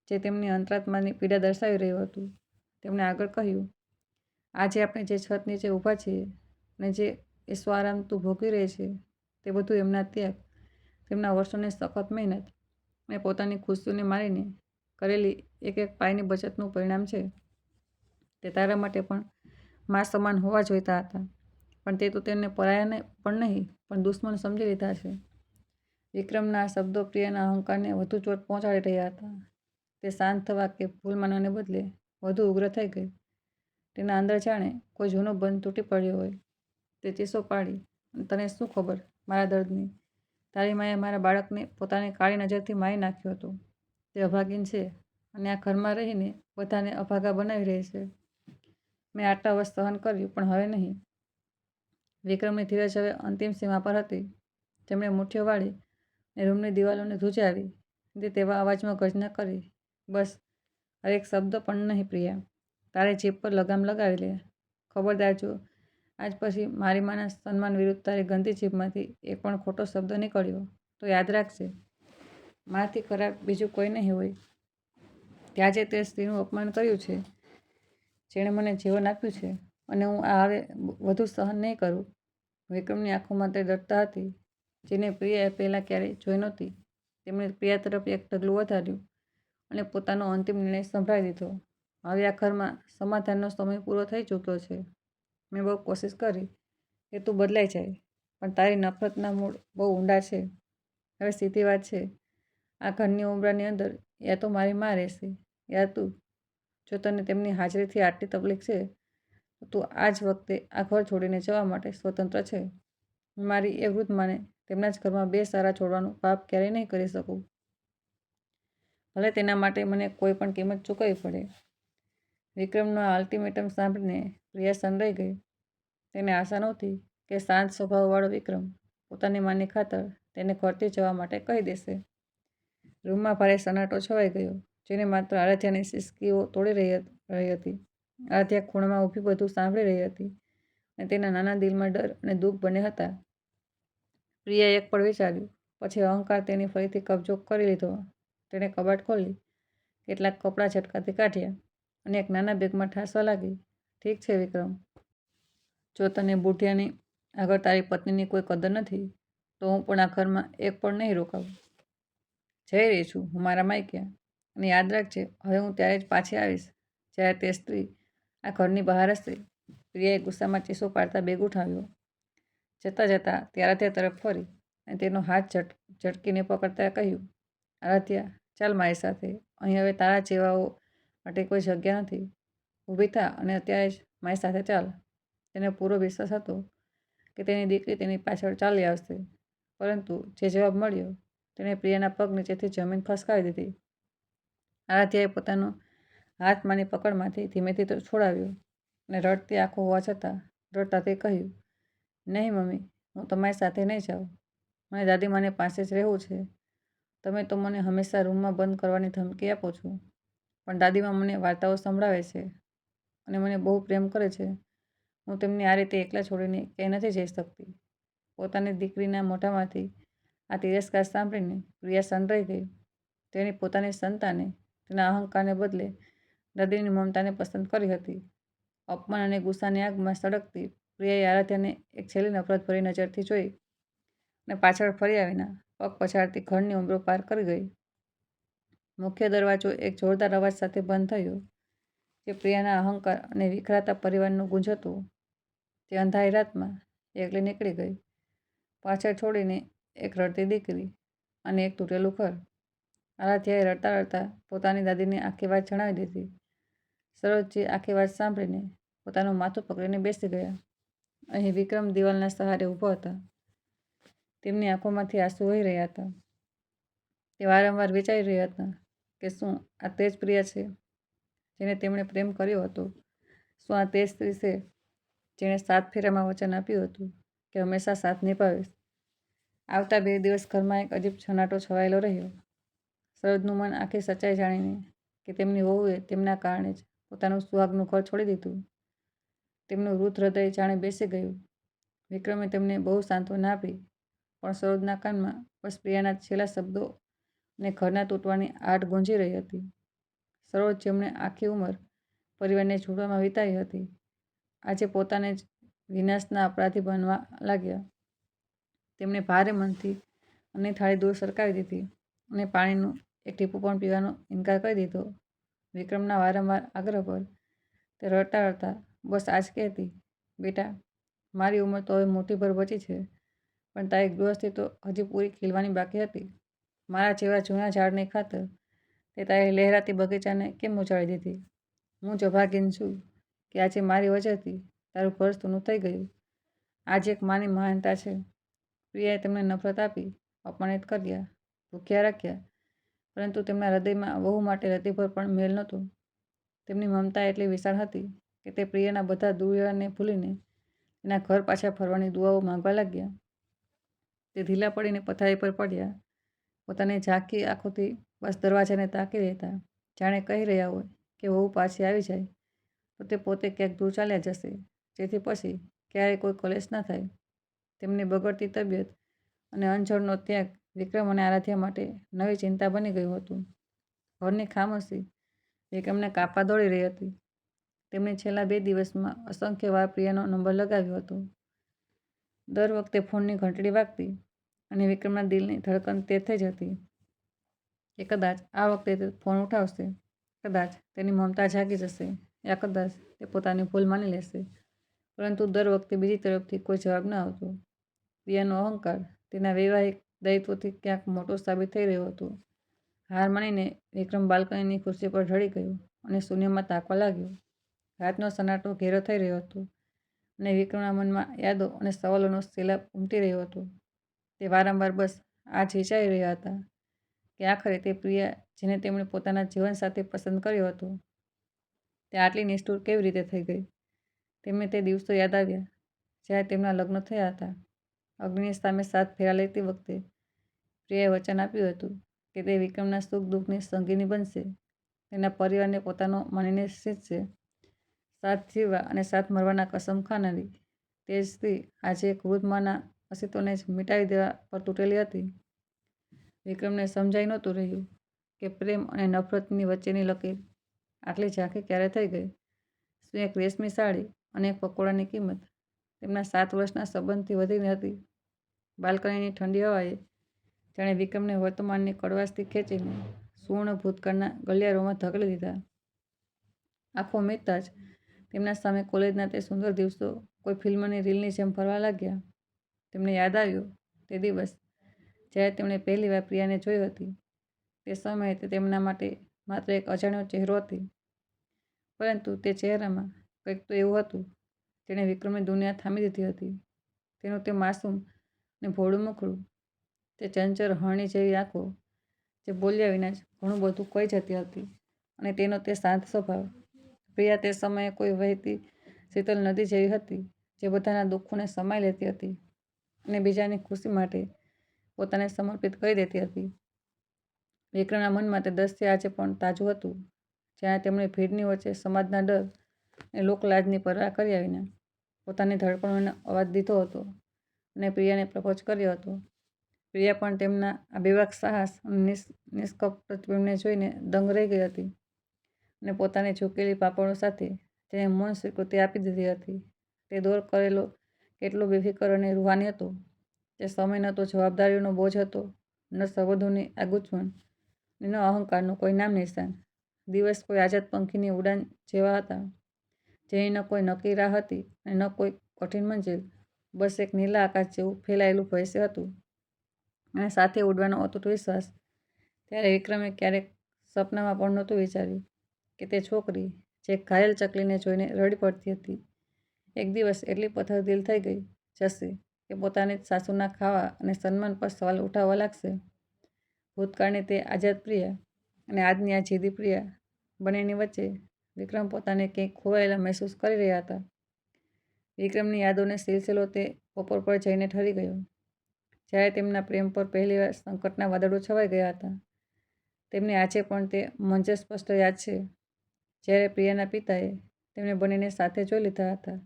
જે તેમની અંતરાત્માની પીડા દર્શાવી રહ્યું હતું. તેમણે આગળ કહ્યું, આજે આપણે જે છત નીચે ઊભા છીએ અને જે એસો આરામ તું ભોગવી રહી છે તે બધું એમના ત્યાગ, તેમના વર્ષોની સખત મહેનત અને પોતાની ખુશીઓને મારીને કરેલી એક એક પાયની બચતનું પરિણામ છે. તે તારા માટે પણ મા સમાન હોવા જોઈતા હતા, પણ તે તો તેમને પરાયા પણ નહીં પણ દુશ્મન સમજી લીધા છે. વિક્રમના આ શબ્દો પ્રિયાના અહંકારને વધુ ચોટ પહોંચાડી રહ્યા હતા. તે શાંત થવા કે ભૂલ માનવાને બદલે વધુ ઉગ્ર થઈ ગઈ. તેના અંદર જાણે કોઈ જૂનો બંધ તૂટી પડ્યો હોય. તે ચીસો પાડી, તને શું ખબર મારા દર્દની? તારી માએ મારા બાળકને પોતાની કાળી નજરથી મારી નાખ્યો હતો. તે અભાગીન છે અને આ ઘરમાં રહીને બધાને અભાગા બનાવી રહી છે. મેં આટલા વર્ષ સહન કર્યું, પણ હવે નહીં. વિક્રમની ધીરજ હવે અંતિમ સીમા પર હતી. તેમણે મુઠ્ઠીઓ વાળી અને રૂમની દિવાલોને ધ્રુજાવી તે તેવા અવાજમાં ગર્જના કરી, બસ, હવે એક શબ્દ પણ નહીં પ્રિયા. તારે જીભ પર લગામ લગાવી લે. ખબરદાર, જો આજ પછી મારી માના સન્માન વિરુદ્ધ તારી ગંદી જીભમાંથી એક પણ ખોટો શબ્દ નીકળ્યો તો યાદ રાખજે, મારાથી ખરાબ બીજું કોઈ નહીં હોય. આજે તે સ્ત્રીનું અપમાન કર્યું છે જેણે મને જીવન આપ્યું છે અને હું આ હવે વધુ સહન નહીં કરું. વિક્રમની આંખોમાં તે દૃઢતા હતી જેને પ્રિયાએ પહેલાં ક્યારેય જોઈ નહોતી. તેમણે પ્રિયા તરફ એક ડગલું વધાર્યું અને પોતાનો અંતિમ નિર્ણય સંભળાવી દીધો. હવે આ ઘરમાં સમાધાનનો સમય પૂરો થઈ ચૂક્યો છે. મેં બહુ કોશિશ કરી કે તું બદલાઈ જાય, પણ તારી નફરતના મૂળ બહુ ઊંડા છે. હવે સીધી વાત છે, આ ઘરની ઉંબરાની અંદર યા તો મારી મા રહેશે યા તું. જો તને તેમની હાજરીથી આટલી તકલીફ છે તો તું આ જ વખતે આ ઘર છોડીને જવા માટે સ્વતંત્ર છે. હું મારી એ વૃદ્ધ માને તેમના જ ઘરમાં બે સારા છોડવાનું પાપ ક્યારેય નહીં કરી શકું, ભલે તેના માટે મને કોઈ પણ કિંમત ચૂકવવી પડે. વિક્રમનો આ અલ્ટિમેટમ સાંભળીને પ્રિયા સનડાઈ ગઈ. તેને આશા નહોતી કે શાંત સ્વભાવવાળો વિક્રમ પોતાની માની ખાતર તેને ઘરથી જવા માટે કહી દેશે. રૂમમાં ભારે સન્નાટો છવાઈ ગયો, જેને માત્ર આરાધ્યાની સિસકીઓ તોડી રહી હતી. આરાધ્યા ખૂણામાં ઊભી બધું સાંભળી રહી હતી અને તેના નાના દિલમાં ડર અને દુઃખ બંને હતા. પ્રિયાએ એક પળ વિચાર્યું, પછી અહંકાર તેની ફરીથી કબજો કરી લીધો. તેણે કબાટ ખોલી, કેટલાક કપડાં ઝટકાથી કાઢ્યા અને એક નાના બેગમાં ઠાંસવા લાગી. ઠીક છે વિક્રમ, જો તને બુઢિયાની આગળ તારી પત્નીની કોઈ કદર નથી તો હું પણ આ ઘરમાં એક પણ નહીં રોકાવું. જઈ રહી છું હું મારા માયકે, અને યાદ રાખજે હવે હું ત્યારે જ પાછી આવીશ જ્યારે તે સ્ત્રી આ ઘરની બહાર હશે. પ્રિયાએ ગુસ્સામાં ચીસો પાડતા બેગ ઉઠાવ્યો. જતાં જતાં તે તરફ ફરી અને તેનો હાથ ઝટકીને પકડતા કહ્યું, આરાધ્યા, ચાલ મારી સાથે, અહીં હવે તારા જેવાઓ માટે કોઈ જગ્યા નથી. ઊભી થા અને અત્યારે જ મારી સાથે ચાલ. તેને પૂરો વિશ્વાસ હતો કે તેની દીકરી તેની પાછળ ચાલી આવશે, પરંતુ જે જવાબ મળ્યો તેણે પ્રિયાના પગ નીચેથી જમીન ખસકાવી દીધી. આરાધ્યાએ પોતાનો હાથ માની પકડમાંથી ધીમેથી છોડાવ્યો અને રડતી આંખો હોવા છતાં રડતા તે કહ્યું, નહીં મમ્મી, હું તમારી સાથે નહીં જાઉં. મને દાદીમાને પાસે જ રહેવું છે. તમે તો મને હંમેશા રૂમમાં બંધ કરવાની ધમકી આપો છો, પણ દાદીમા મને વાર્તાઓ સંભળાવે છે અને મને બહુ પ્રેમ કરે છે. હું તેમને આ રીતે એકલા છોડીને ક્યાંય નથી જઈ શકતી. પોતાની દીકરીના મોઢામાંથી આ તિરસ્કાર સાંભળીને પ્રિયા સંતરાઈ ગઈ. તેની પોતાની સંતાને તેના અહંકારને બદલે દાદીની મમતાને પસંદ કરી હતી. અપમાન અને ગુસ્સાની આગમાં સળગતી પ્રિયાએ આરાધ્યાને એક છેલ્લી નફરતભરી નજરથી જોઈ અને પાછળ ફર્યા વિના પગ પછાડતી ઘરની ઉંબરો પાર કરી ગઈ. મુખ્ય દરવાજો એક જોરદાર અવાજ સાથે બંધ થયો, જે પ્રિયાના અહંકાર અને વિખરાતા પરિવારનું ગુંજ હતું. તે અંધારી રાતમાં એકલી નીકળી ગઈ, પાછળ છોડીને એક રડતી દીકરી અને એક તૂટેલું ઘર. આરાધ્યાએ રડતા રડતા પોતાની દાદીને આખી વાત જણાવી દીધી. સરોજજી આખી વાત સાંભળીને પોતાનું માથું પકડીને બેસી ગયા. અહીં વિક્રમ દિવાલના સહારે ઊભો હતા. તેમની આંખોમાંથી આંસુ વહી રહ્યા હતા. તે વારંવાર વિચારી રહ્યા હતા કે શું આ તે જ પ્રિયા છે જેને તેમણે પ્રેમ કર્યો હતો? શું આ તે સ્ત્રી છે જેણે 7 ફેરામાં વચન આપ્યું હતું કે હંમેશા સાથ નિભાવીશ? આવતા 2 દિવસ ઘરમાં એક અજીબ સન્નાટો છવાયેલો રહ્યો. સરોજનું મન આખી સચ્ચાઈ જાણીને કે તેમની વહુએ તેમના કારણે જ પોતાનું સુહાગનું ઘર છોડી દીધું, તેમનું વૃદ્ધ હૃદય જાણે બેસી ગયું. વિક્રમે તેમને બહુ સાંત્વના આપી, પણ સરોજના કાનમાં બસ પ્રિયાના છેલ્લા શબ્દો અને ઘરના તૂટવાની આટ ગુંજી રહી હતી. સરોજ, જેમણે આખી ઉંમર પરિવારને જોડવામાં વિતાવી હતી, આજે પોતાને જ વિનાશના અપરાધી બનવા લાગ્યા. તેમણે ભારે મનથી અન્નની થાળી દૂર સરકાવી દીધી અને પાણીનું એક ટીપું પણ પીવાનો ઇનકાર કરી દીધો. વિક્રમના વારંવાર આગ્રહ પર તે રડતા રડતા બસ આ જ કહેતી, બેટા, મારી ઉંમર તો હવે મુઠ્ઠીભર બચી છે, પણ તારી ગૃહસ્થી તો હજી પૂરી ખીલવાની બાકી હતી. મારા જેવા જૂના ઝાડને ખાતર તે તારી લહેરાતી બગીચાને કેમ ઉજાડી દીધી? હું જ અભાગીન છું કે આજે મારી વજહથી તારું ઘર સૂનું થઈ ગયું. આજે એક માની મહાનતા છે. પ્રિયાએ તેમને નફરત આપી, અપમાનિત કર્યા, ભૂખ્યા રાખ્યા, પરંતુ તેમના હૃદયમાં વહુ માટે રતિભર પણ મેલ નહોતો. તેમની મમતા એટલી વિશાળ હતી કે તે પ્રિયાના બધા દુર્વ્યવહારને ભૂલીને તેના ઘર પાછા ફરવાની દુઆઓ માંગવા લાગ્યા. તે ઢીલા પડીને પથારી પર પડ્યા, પોતાની ઝાંખી આંખોથી બસ દરવાજાને તાકી રહેતા, જાણે કહી રહ્યા હોય કે વહુ પાછી આવી જાય તો તે પોતે ક્યાંક દૂર ચાલ્યા જશે, જેથી પછી ક્યારેય કોઈ કલેશ ન થાય. તેમની બગડતી તબિયત અને અંજળનો ત્યાગ વિક્રમ અને આરાધ્યા માટે નવી ચિંતા બની ગયું હતું. ઘરની ખામોશી વિક્રમને કાપવા દોડી રહી હતી. તેમણે છેલ્લા 2 દિવસમાં અસંખ્ય વાર પ્રિયાનો નંબર લગાવ્યો હતો. દર વખતે ફોનની ઘંટડી વાગતી અને વિક્રમના દિલની ધડકન તેજ થઈ જતી કે કદાચ આ વખતે તે ફોન ઉઠાવશે, કદાચ તેની મમતા જાગી જશે, યા કદાચ તે પોતાની ભૂલ માની લેશે. પરંતુ દર વખતે બીજી તરફથી કોઈ જવાબ ન આવતો. પ્રિયાનો અહંકાર તેના વૈવાહિક દાયિત્વથી ક્યાંક મોટો સાબિત થઈ રહ્યો હતો. હાર માનીને વિક્રમ બાલ્કનીની ખુરશી પર ઢળી ગયો અને શૂન્યમાં તાકવા લાગ્યો. રાતનો સન્નાટો ઘેરો થઈ રહ્યો હતો અને વિક્રમના મનમાં યાદો અને સવાલોનો સૈલાબ ઉમટી રહ્યો હતો. તે વારંવાર બસ આ જ વિચારી રહ્યા હતા કે આખરે તે પ્રિયા જેને તેમણે પોતાના જીવન સાથે પસંદ કર્યો હતો, તે આટલી નિષ્ઠુર કેવી રીતે થઈ ગઈ? તેમને તે દિવસો યાદ આવ્યા જ્યારે તેમના લગ્ન થયા હતા. અગ્નિની સામે 7 ફેરા લેતી વખતે પ્રિયાએ વચન આપ્યું હતું કે તે વિક્રમના સુખ દુઃખની સંગીની બનશે, તેના પરિવારને પોતાનો માનીને સીંચશે. સાથ જીવવા અને સાથ મરવાના કસમ ખાનારી તે જ સ્ત્રી આજે એક વૃદ્ધ માના અસ્તિત્વને જ મિટાવી દેવા પર તૂટેલી હતી. વિક્રમને સમજાઈ નહોતું રહ્યું કે પ્રેમ અને નફરતની વચ્ચેની લકીર આટલી ઝાંખી ક્યારે થઈ ગઈ. શું એક રેશમી સાડી અને એક પકોડાની કિંમત તેમના 7 વર્ષના સંબંધથી વધીને હતી? બાલ્કનીની ઠંડી હવાએ જાણે વિક્રમને વર્તમાનની કડવાશથી ખેંચીને સુવર્ણ ભૂતકાળના ગલિયારોમાં ધકેલી દીધા. આંખો મીચતા જ તેમના સામે કોલેજના તે સુંદર દિવસો કોઈ ફિલ્મની રીલની જેમ ફરવા લાગ્યા. તેમને યાદ આવ્યો તે દિવસ જ્યારે તેમણે પહેલી વાર પ્રિયાને જોઈ હતી. તે સમયે તે તેમના માટે માત્ર એક અજાણ્યો ચહેરો હતી, પરંતુ તે ચહેરામાં કંઈક તો એવું હતું જેણે વિક્રમની દુનિયા થામી દીધી હતી. તેનું તે માસૂમ અને ભોળું મુખડું, તે ચંચળ હરણી જેવી આંખો જે બોલ્યા વિના જ ઘણું બધું કહી જતી હતી, અને તેનો તે શાંત સ્વભાવ. પ્રિયા તે સમયે કોઈ વહેતી શીતળ નદી જેવી હતી જે બધાના દુઃખોને સમાઈ લેતી હતી અને બીજાની ખુશી માટે પોતાને સમર્પિત કરી દેતી હતી. વિક્રમના મનમાં તે દ્રશ્ય આજે પણ તાજું હતું, જ્યાં તેમણે ભીડની વચ્ચે સમાજના ડર અને લોકલાજની પરવા કર્યા વિના પોતાની ધડપણોનો અવાજ દીધો હતો અને પ્રિયાને પ્રપોઝ કર્યો હતો. પ્રિયા પણ તેમના આ બેબાક સાહસ અને નિષ્કપટ પ્રેમને જોઈને દંગ રહી ગઈ હતી અને પોતાની ઝૂકેલી પાપણો સાથે તેને મૌન સ્વીકૃતિ આપી દીધી હતી. તે દોર કરેલો કેટલો બેફિકર અને રૂહાની હતો. તે સમય ન તો જવાબદારીઓનો બોજ હતો, ન સંબંધોની આ ગૂંચવણ, ન અહંકારનું કોઈ નામ નિશાન. દિવસ કોઈ આઝાદ પંખીની ઉડાન જેવા હતા, જેની ન કોઈ નક્કી રાહ હતી અને ન કોઈ કઠિન મંજિલ. બસ એક નીલા આકાશ જેવું ફેલાયેલું ભવિષ્ય હતું અને સાથે ઉડવાનો અતૂટ વિશ્વાસ. ત્યારે વિક્રમે ક્યારેક સપનામાં પણ નહોતું વિચાર્યું કે તે છોકરી જે ઘાયલ ચકલીને જોઈને રડી પડતી હતી, એક દિવસ એટલી પથ્થરદિલ થઈ ગઈ જશે કે પોતાની જ સાસુના ખાવા અને સન્માન પર સવાલ ઉઠાવવા લાગશે. ભૂતકાળની તે આઝાદ પ્રિયા અને આજની આ જીદી પ્રિયા, બંનેની વચ્ચે વિક્રમ પોતાને કંઈક ખોવાયેલા મહેસૂસ કરી રહ્યા હતા. વિક્રમની યાદોનો સિલસિલો તે બપોર પર જઈને ઠરી ગયો, જ્યારે તેમના પ્રેમ પર પહેલીવાર સંકટના વાદળો છવાઈ ગયા હતા. તેમને આજે પણ તે મંજર સ્પષ્ટ યાદ છે, જ્યારે પ્રિયાના પિતાએ તેમને બંનેને સાથે જોઈ લીધા હતા.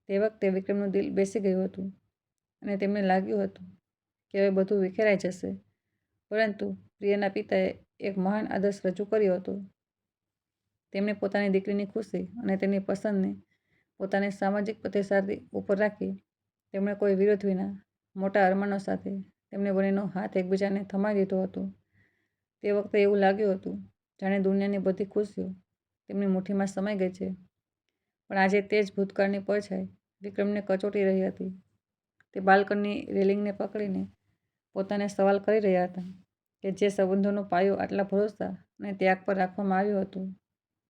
તે વખતે વિક્રમનું દિલ બેસી ગયું હતું અને તેમને લાગ્યું હતું કે હવે બધું વિખેરાઈ જશે. પરંતુ પ્રિયાના પિતાએ એક મહાન આદર્શ રજૂ કર્યો હતો. તેમણે પોતાની દીકરીની ખુશી અને તેની પસંદને પોતાની સામાજિક પ્રતિષ્ઠાથી ઉપર રાખી. તેમણે કોઈ વિરોધ વિના, મોટા અરમાનો સાથે તેમને બંનેનો હાથ એકબીજાને થમાવી દીધો હતો. તે વખતે એવું લાગ્યું હતું જાણે દુનિયાની બધી ખુશીઓ તેમની મુઠ્ઠીમાં સમાઈ ગઈ છે. પણ આજે તે જ ભૂતકાળની પડછાઈ વિક્રમને કચોટી રહી હતી. તે બાલ્કનીની રેલિંગને પકડીને પોતાને સવાલ કરી રહ્યા હતા કે જે સંબંધોનો પાયો આટલા ભરોસા અને ત્યાગ પર રાખવામાં આવ્યું હતું,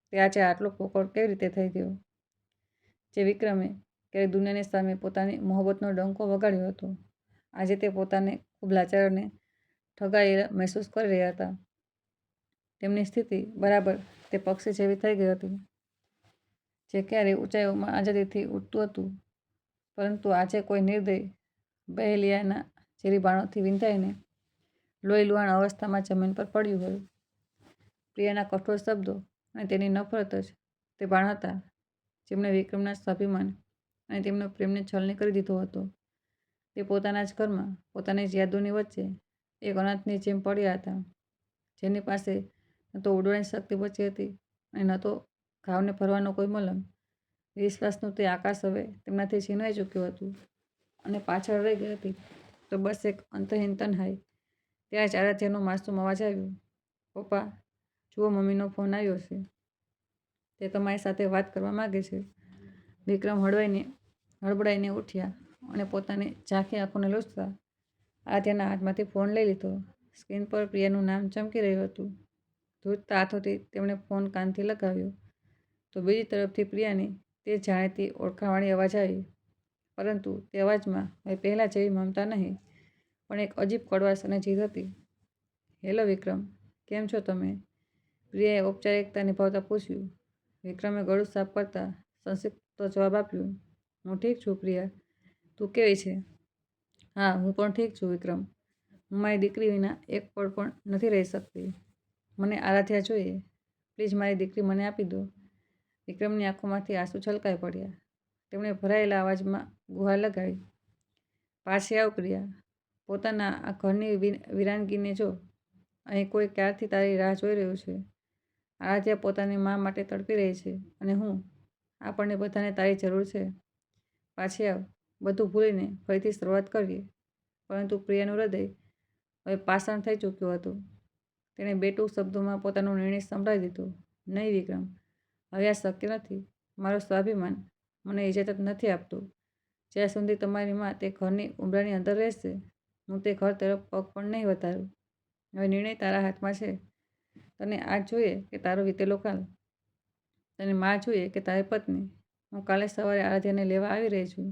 તે આજે આટલો પોકળ કેવી રીતે થઈ ગયો. જે વિક્રમે ક્યારેક દુનિયાની સામે પોતાની મોહબ્બતનો ડંકો વગાડ્યો હતો, આજે તે પોતાને ખૂબ લાચાર અને ઠગાયેલા મહેસૂસ કરી રહ્યા હતા. તેમની સ્થિતિ બરાબર તે પક્ષી જેવી થઈ ગઈ હતી જે ક્યારેય ઊંચાઈઓમાં આઝાદીથી ઉડતું હતું, પરંતુ આજે કોઈ નિર્દય બહેલિયાના ઝેરી બાણોથી વિંધાઈને લોહીલુહાણ અવસ્થામાં જમીન પર પડ્યું હોય. પ્રિયાના કઠોર શબ્દો અને તેની નફરત જ તે બાણ હતા જેમણે વિક્રમના સ્વાભિમાન અને તેમનો પ્રેમને છલની કરી દીધો હતો. તે પોતાના જ ઘરમાં પોતાની જ યાદોની વચ્ચે એક અનાથની જેમ પડ્યા હતા, જેની પાસે ન તો ઉડવાની શક્તિ બચી હતી અને ન તો ઘાવને ભરવાનો કોઈ મલમ. વિશ્વાસનું તે આકાશ હવે તેમનાથી છીનવાઈ ચૂક્યું હતું અને પાછળ રહી ગઈ હતી તો બસ એક અંતહીન તન્હાઈ. ત્યાં જ આરાધ્યાનો માસૂમ અવાજ આવ્યો, પપ્પા, જુઓ મમ્મીનો ફોન આવ્યો છે, તે તમારી સાથે વાત કરવા માગે છે. વિક્રમ હડબડાઈને ઉઠ્યા અને પોતાની ઝાંખી આંખોને લૂછતા આરાધ્યાના હાથમાંથી ફોન લઈ લીધો. સ્ક્રીન પર પ્રિયાનું નામ ચમકી રહ્યું હતું. ધ્રુજતા હાથોથી તેમણે ફોન કાનથી લગાવ્યો તો બીજી તરફથી પ્રિયાની તે જાણીતી ઓળખાણવાળી અવાજ આવી, પરંતુ તે અવાજમાં હવે પહેલાં જેવી મમતા નહીં, પણ એક અજીબ કડવાશ અને જીદ હતી. હેલો વિક્રમ, કેમ છો તમે? પ્રિયાએ ઔપચારિકતા નિભાવતા પૂછ્યું. વિક્રમે ગળું સાફ કરતા સંક્ષિપ્ત જવાબ આપ્યો, હું ઠીક છું પ્રિયા, તું કેવી છે? હા, હું પણ ઠીક છું વિક્રમ. હું મારી દીકરી વિના એક પળ પણ નથી રહી શકતી. મને આરાધ્યા જોઈએ. પ્લીઝ મારી દીકરી મને આપી દો. વિક્રમની આંખોમાંથી આંસુ છલકાઈ પડ્યા. તેમણે ભરાયેલા અવાજમાં ગુહાર લગાવી, પાછી આવ પ્રિયા. પોતાના આ ઘરની વીરાનગીને જો. અહીં કોઈ ક્યારથી તારી રાહ જોઈ રહ્યું છે. આરાધ્યા પોતાની મા માટે તડપી રહી છે અને આપણને બધાને તારી જરૂર છે. પાછી આવ. બધું ભૂલીને ફરીથી શરૂઆત કરીએ. પરંતુ પ્રિયાનું હૃદય હવે પાષાણ થઈ ચૂક્યું હતું. તેણે બે ટૂંક શબ્દોમાં પોતાનો નિર્ણય સંભળાવી દીધો. નહીં વિક્રમ, હવે આ શક્ય નથી. મારો સ્વાભિમાન મને ઇજાજત નથી આપતું. જ્યાં સુધી તમારી માં તે ઘરની ઉંબરાની અંદર રહેશે, હું તે ઘર તરફ પગ પણ નહીં વધારું. હવે નિર્ણય તારા હાથમાં છે. તને આજ જોઈએ કે તારો વીતેલો કાલ? તને માં જોઈએ કે તારી પત્ની? હું કાલે સવારે આરાધ્યાને લેવા આવી રહી છું.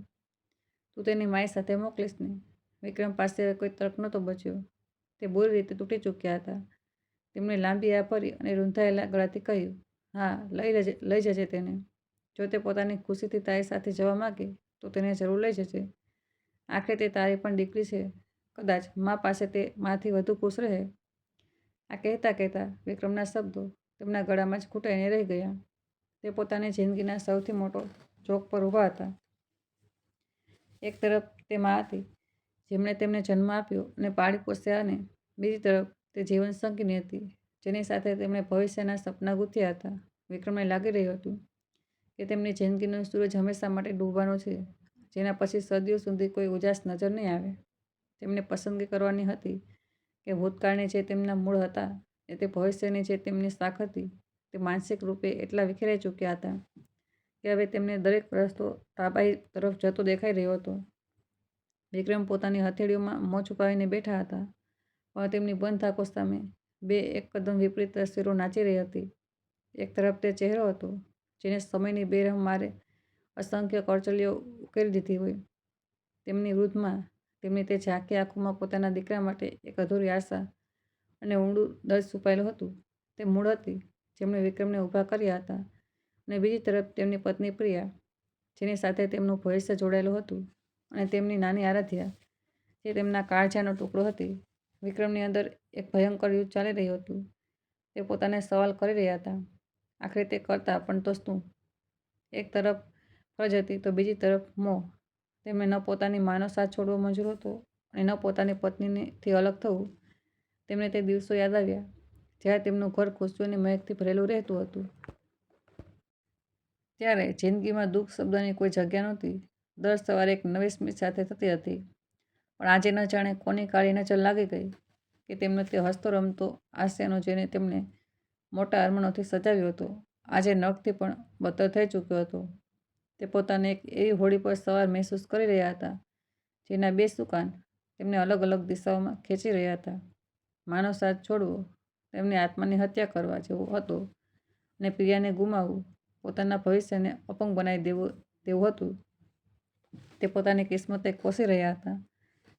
તું તેની માય સાથે મોકલીશ ને? વિક્રમ પાસે હવે કોઈ તર્ક નહોતો બચ્યો. તે બુરી રીતે તૂટી ચૂક્યા હતા. તેમણે લાંબી આ ભરી અને રૂંધાયેલા ગળાથી કહ્યું, હા, લઈ જજે તેને. જો તે પોતાની ખુશીથી તારી સાથે જવા માગે તો તેને જરૂર લઈ જજે. આખરે તે તારી પણ દીકરી છે. કદાચ મા પાસે તે માથી વધુ ખુશ રહે. આ કહેતા કહેતા વિક્રમના શબ્દો તેમના ગળામાં જ ઘૂંટાઈને રહી ગયા. તે પોતાની જિંદગીના સૌથી મોટો ચોક પર ઊભા હતા. એક તરફ તે મા હતી જેમણે તેમને જન્મ આપ્યો અને પાળી પોસ્યા, અને બીજી તરફ તે જીવન સંગીની હતી જેની સાથે તેમણે ભવિષ્યના સપના ગૂંથ્યા હતા. વિક્રમને લાગી રહ્યું હતું કે તેમની જિંદગીનો સૂરજ હંમેશા માટે ડૂબવાનો છે, જેના પછી સદીઓ સુધી કોઈ ઉજાસ નજર નહીં આવે. તેમને પસંદગી કરવાની હતી કે ભૂતકાળની જે તેમના મૂળ હતા એ તે ભવિષ્યની જે તેમની શાખ હતી. તે માનસિક રૂપે એટલા વિખેરાઈ ચૂક્યા હતા કે હવે તેમને દરેક રસ્તો તાબાઈ તરફ જતો દેખાઈ રહ્યો હતો. વિક્રમ પોતાની હથેળીઓમાં મોં છુપાવીને બેઠા હતા, પણ તેમની બંધ આંખો સામે બે એકદમ વિપરીત તસવીરો નાચી રહી હતી. એક તરફ તે ચહેરો હતો જેને સમયની બેરહમારે અસંખ્ય કરચલીઓ ઉકેલી દીધી હોય. તેમની વૃદ્ધમાં તેમની તે ઝાંખી આંખોમાં પોતાના દીકરા માટે એક અધૂરી આશા અને ઊંડું દર્દ છુપાયેલું હતું. તે મૂળ હતી જેમણે વિક્રમને ઊભા કર્યા હતા, અને બીજી તરફ તેમની પત્ની પ્રિયા, જેની સાથે તેમનું ભવિષ્ય જોડાયેલું હતું, અને તેમની નાની આરાધ્યા, જે તેમના કાળજાનો ટુકડો હતી. વિક્રમની અંદર એક ભયંકર યુદ્ધ ચાલી રહ્યું હતું. તે પોતાને સવાલ કરી રહ્યા હતા, આખરે તે કરતા પણ તો શું? એક તરફ ફરજ હતી તો બીજી તરફ મોહ. તેમને ન પોતાની માનો સાથ છોડવો મંજૂર હતો અને ન પોતાની પત્નીથી અલગ થવું. તેમને તે દિવસો યાદ આવ્યા જ્યારે તેમનું ઘર ખુશીઓની મહેકથી ભરેલું રહેતું હતું. ત્યારે જિંદગીમાં દુઃખ શબ્દની કોઈ જગ્યા નહોતી. દર સવારે એક નવી સ્મિત સાથે થતી હતી. પણ આજે ન જાણે કોની કાળી નજર લાગી ગઈ કે તેમનો તે હસતો રમતો આશયનો, જેને તેમને મોટા અરમાનોથી સજાવ્યો હતો, આજે નખથી પણ બદતર થઈ ચૂક્યો હતો. તે પોતાને એક એવી હોડી પર સવાર મહેસૂસ કરી રહ્યા હતા જેના બે સુકાન તેમને અલગ અલગ દિશાઓમાં ખેંચી રહ્યા હતા. માનો સાથ છોડવો તેમની આત્માની હત્યા કરવા જેવો હતો, અને પ્રિયાને ગુમાવવું પોતાના ભવિષ્યને અપંગ બનાવી દેવું હતું. તે પોતાની કિસ્મતે કોસી રહ્યા હતા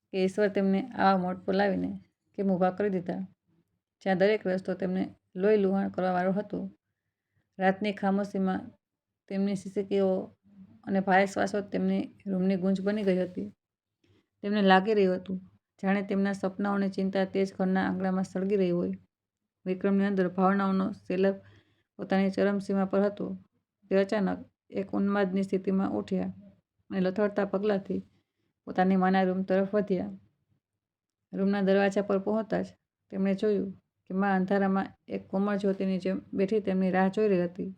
કે ઈશ્વર તેમને આવા મોડ પર લાવીને કેમ ઊભા કરી દીધા, જ્યાં દરેક રસ્તો તેમને લોહી લુહાણ કરવાવાળો હતો. રાતની ખામોશીમાં તેમની સિસકીઓ અને ભારે શ્વાસો તેમની રૂમની ગૂંજ બની ગઈ હતી. તેમને લાગી રહ્યું હતું જાણે તેમના સપનાઓની ચિંતા તે જ ઘરના આંગણામાં સળગી રહી હોય. વિક્રમની અંદર ભાવનાઓનો સેલબ પોતાની ચરમસીમા પર હતો. તે અચાનક એક ઉન્માદની સ્થિતિમાં ઉઠ્યા અને લથડતા પગલાંથી પોતાની માના રૂમ તરફ વધ્યા. રૂમના દરવાજા પર પહોંચતા જ તેમણે જોયું કે મા અંધારામાં એક કોમળ જ્યોતિની જેમ બેઠી તેમની રાહ જોઈ રહી હતી.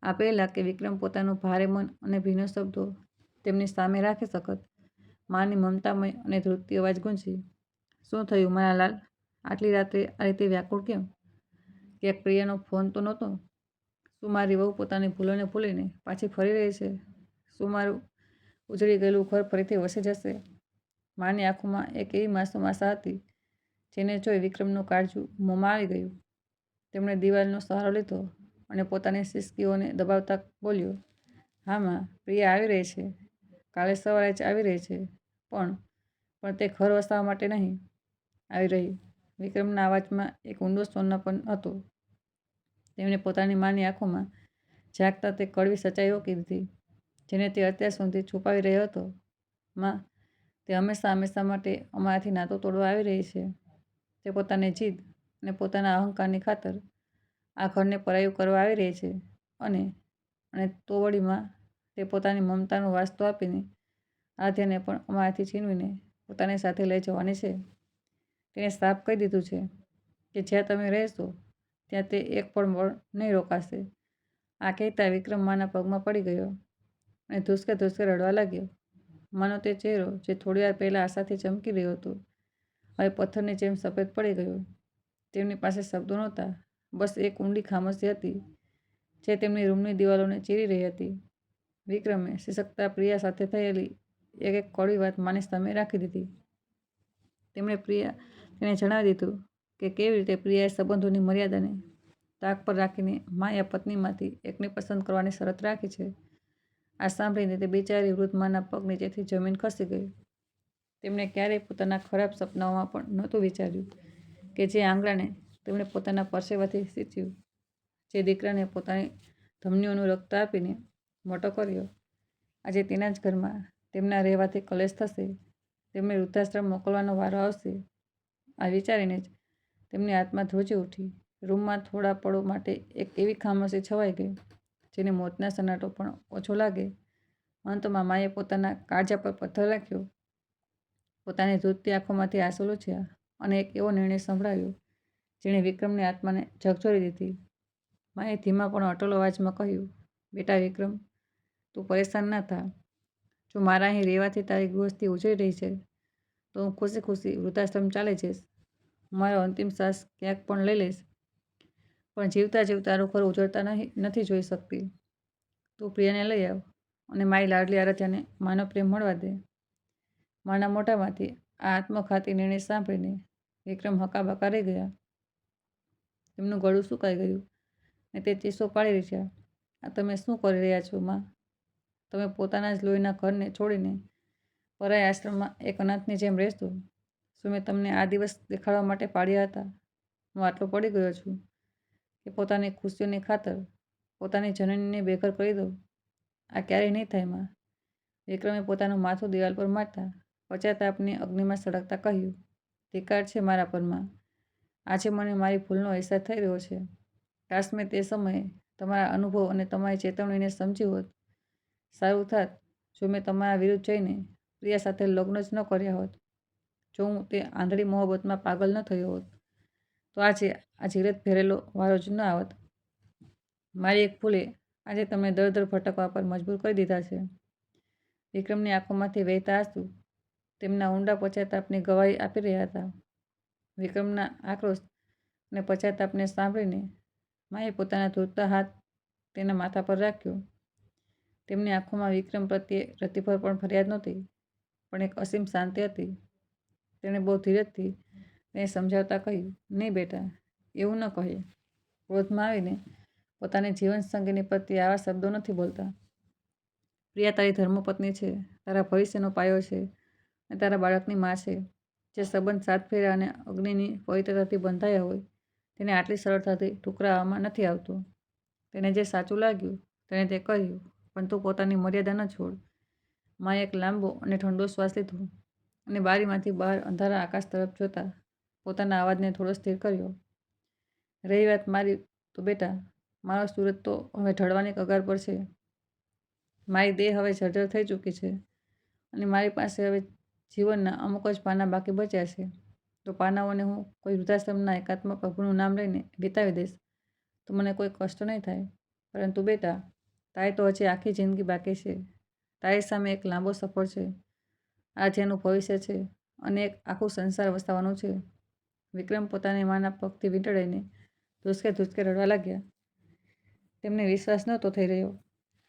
આ પહેલાં કે વિક્રમ પોતાનું ભારે મન અને ભીનો શબ્દો તેમની સામે રાખી શકત, માની મમતામય અને ધ્રુજતી અવાજ ગુંજી. શું થયું મારા લાલ? આટલી રાત્રે આ રીતે વ્યાકુળ કેમ? ક્યાંક પ્રિયાનો ફોન તો નહોતો? શું મારી વહુ પોતાની ભૂલોને ભૂલીને પાછી ફરી રહી છે? શું મારું ઉજળી ગયેલું ઘર ફરીથી વસી જશે? માની આંખોમાં એક એવી માસૂમ આશા હતી જેને જોઈ વિક્રમનું કાળજું મોંમાં આવી ગયું. તેમણે દિવાલનો સહારો લીધો અને પોતાની સિસકીઓને દબાવતા બોલ્યો, હા માં, પ્રિયા આવી રહી છે. કાલે સવારે જ આવી રહી છે. પણ તે ઘર વસાવવા માટે નહીં આવી રહી. વિક્રમના અવાજમાં એક ઊંડો સોનાપન હતો. તેમણે પોતાની માની આંખોમાં ઝાંકતા તે કડવી સચ્ચાઈ ઓળખી દીધી જેને તે અત્યાર સુધી છુપાવી રહ્યો હતો. માં, તે હંમેશા માટે અમારાથી નાતો તોડવા આવી રહી છે. તે પોતાની જીદ અને પોતાના અહંકારની ખાતર આ ઘરને પરાયું કરવા આવી રહી છે, અને તો વળી માં, તે પોતાની મમતાનો વાસ્તો આપીને આરાધ્યાને પણ અમારાથી છીનવીને પોતાની સાથે લઈ જવાની છે. તેણે સાફ કહી દીધું છે કે જ્યાં તમે રહેશો ત્યાં તે એક પણ નહીં રોકાશે. આ કહેતા વિક્રમ માના પગમાં પડી ગયો અને ધ્રુસકે ધ્રુસકે રડવા લાગ્યો. માનો તે ચહેરો જે થોડીવાર પહેલાં આશાથી ચમકી રહ્યો હતો, હવે પથ્થરની જેમ સફેદ પડી ગયો. તેમની પાસે શબ્દો નહોતા, બસ એક ઊંડી ખામોશી હતી જે તેમની રૂમની દિવાલોને ચીરી રહી હતી. વિક્રમે સિસકતા પ્રિયા સાથે થયેલી એક એક કડવી વાત માની સામે રાખી દીધી. તેને જણાવી દીધું કે કેવી રીતે પ્રિયાએ સંબંધોની મર્યાદાને તાક પર રાખીને માયા પત્નીમાંથી એકને પસંદ કરવાની શરત રાખી છે. આ સાંભળીને તે બિચારી વૃદ્ધ માના પગ નીચેથી જમીન ખસી ગઈ. તેમણે ક્યારેય પોતાના ખરાબ સપનાઓમાં પણ નહોતું વિચાર્યું કે જે આંગળાને તેમણે પોતાના પરસેવાથી સીંચ્યું, જે દીકરાને પોતાની ધમનીઓનું રક્ત આપીને મોટો કર્યો, આજે તેના જ ઘરમાં તેમના રહેવાથી કલેશ થશે, તેમને વૃદ્ધાશ્રમ મોકલવાનો વારો આવશે. આ વિચારીને જ તેમની આત્મા ધ્રુજી ઉઠી. રૂમમાં થોડા પળો માટે એક એવી ખામોશી છવાઈ ગઈ જેને મોતના સન્નાટો પણ ઓછો લાગે. અંતમાં માએ પોતાના કાળજા પર પથ્થર રાખ્યો, પોતાની ધ્રુજતી આંખોમાંથી આંસુ લૂછ્યા અને એક એવો નિર્ણય સંભળાવ્યો જેણે વિક્રમની આત્માને ઝકઝોરી દીધી. માએ ધીમા પણ અટલ અવાજમાં કહ્યું, બેટા વિક્રમ, તું પરેશાન ના થા. જો મારા અહીં રહેવાથી તારી ગૃહસ્થી ઉજળી રહી છે તો હું ખુશી ખુશી વૃદ્ધાશ્રમ ચાલી જઈશ. મારો અંતિમ શ્વાસ ક્યાંક પણ લઈ લઈશ, પણ જીવતા જીવતા તારું ઘર ઉજળતા નથી જોઈ શકતી. તું પ્રિયાને લઈ આવ અને મારી લાડલી આરાધ્યાને માનો પ્રેમ મળવા દે. માના મોઢામાંથી આ આત્મઘાતી નિર્ણય સાંભળીને વિક્રમ હકાબકા રહી ગયા. તેમનું ગળું સુકાઈ ગયું અને તે ચીસો પાડી રહ્યા, આ તમે શું કરી રહ્યા છો માં? તમે પોતાના જ લોહીના ઘરને છોડીને પરાયા આશ્રમમાં એક અનાથની જેમ રહેશો? શું મેં તમને આ દિવસ દેખાડવા માટે પાડ્યા હતા? હું આટલો પડી ગયો છું કે પોતાની ખુશીઓની ખાતર પોતાની જનનીને બેઘર કરી દઉં? આ ક્યારેય નહીં થાય માં. વિક્રમે પોતાનું માથું દિવાલ પર મારતા પશ્ચાતાપની અગ્નિમાં સળગતા કહ્યું, ધિક્કાર છે મારા પર માં. આજે મને મારી ભૂલનો અહેસાસ થઈ રહ્યો છે. કાશ મેં તે સમયે તમારા અનુભવ અને તમારી ચેતવણીને સમજી હોત. સારું થાત જો મેં તમારા વિરુદ્ધ જઈને પ્રિયા સાથે લગ્ન જ ન કર્યા હોત. જો હું તે આંધળી મોહબ્બતમાં પાગલ ન થયો હોત તો આજે આ જીરત ભરેલો વારો જ ન આવત. મારી એક ભૂલે આજે તમને દર દર ભટકવા પર મજબૂર કરી દીધા છે. વિક્રમની આંખોમાંથી વહેતા આંસુ તેમના ઊંડા પશ્ચાતાપની ગવાહી આપી રહ્યા હતા. વિક્રમના આક્રોશ અને પશ્ચાતાપને સાંભળીને માએ પોતાના ધ્રુજતા હાથ તેના માથા પર રાખ્યો. તેમની આંખોમાં વિક્રમ પ્રત્યે રતિભર પણ ફરિયાદ નહોતી, પણ એક અસીમ શાંતિ હતી. તેણે બહુ ધીરજથી તેને સમજાવતા કહ્યું, નહીં બેટા, એવું ન કહે. ક્રોધમાં આવીને પોતાની જીવનસંગીની પ્રત્યે આવા શબ્દો નથી બોલતા. પ્રિયા તારી ધર્મપત્ની છે, તારા ભવિષ્યનો પાયો છે અને તારા બાળકની માં છે. જે સંબંધ 7 ફેરા અને અગ્નિની પવિત્રતાથી બંધાયા હોય તેને આટલી સરળતાથી ઠુકરાવવામાં નથી આવતો. તેને જે સાચું લાગ્યું તેણે તે કહ્યું, પણ તું પોતાની મર્યાદા ન છોડ. માએ એક લાંબો અને ઠંડો શ્વાસ લીધો અને બારીમાંથી બહાર અંધારા આકાશ તરફ જોતા પોતાના અવાજને થોડો સ્થિર કર્યો. રહી વાત મારી તો બેટા, મારો સૂરજ તો હવે ઢળવાની કગાર પર છે. મારી દેહ હવે જર્જર થઈ ચૂકી છે અને મારી પાસે હવે જીવનના અમુક જ પાના બાકી બચ્યા છે. તો પાનાઓને હું કોઈ વૃદ્ધાશ્રમના એકાત્મ પ્રભુનું નામ લઈને વિતાવી દઈશ તો મને કોઈ કષ્ટ નહીં થાય. પરંતુ બેટા, તારી તો હજી આખી જિંદગી બાકી છે. તારી સામે એક લાંબો સફર છે. આ જેનું ભવિષ્ય છે અને એક આખું સંસાર વસાવવાનું છે. વિક્રમ પોતાની માના પગથી વીંટળાઈને ધ્રુસકે ધ્રુસકે રડવા લાગ્યા. તેમને વિશ્વાસ નહોતો થઈ રહ્યો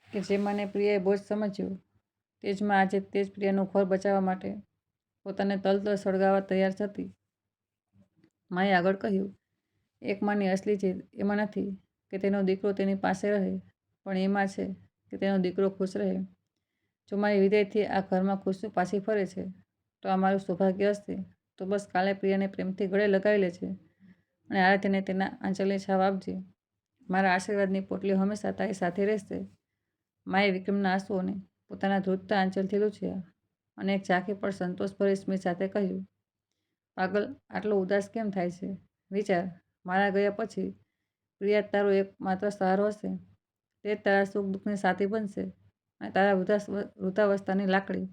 કે જે માને પ્રિયાએ બોજ સમજ્યો તે જ માં આજે તે જ પ્રિયાનું ઘર બચાવવા માટે પોતાને તલતલ સળગાવવા તૈયાર હતી. માએ આગળ કહ્યું, એક માની અસલી જીદ એમાં નથી કે તેનો દીકરો તેની પાસે રહે, પણ એમાં છે કે તેનો દીકરો ખુશ રહે. જો મારી વિદાયથી આ ઘરમાં ખુશીઓ પાછી ફરે છે તો આ મારું સૌભાગ્ય હશે. તો બસ કાલે પ્રિયાને પ્રેમથી ગળે લગાવી લેજે અને આરાધ્યને તેના આંચલની છાવ આપજે. મારા આશીર્વાદની પોટલીઓ હંમેશા તારી સાથે રહેશે. માએ વિક્રમના આંસુઓને પોતાના ધ્રુજતા આંચલથી લૂછ્યા અને એક ઝાંખી પણ સંતોષભરી સ્મિત સાથે કહ્યું, પાગલ, આટલો ઉદાસ કેમ થાય છે? વિચાર, મારા ગયા પછી પ્રિયા તારો એકમાત્ર સહારો હશે. તે જ તારા સુખ દુઃખની સાથી બનશે અને તારા વૃદ્ધાવસ્થાની લાકડી.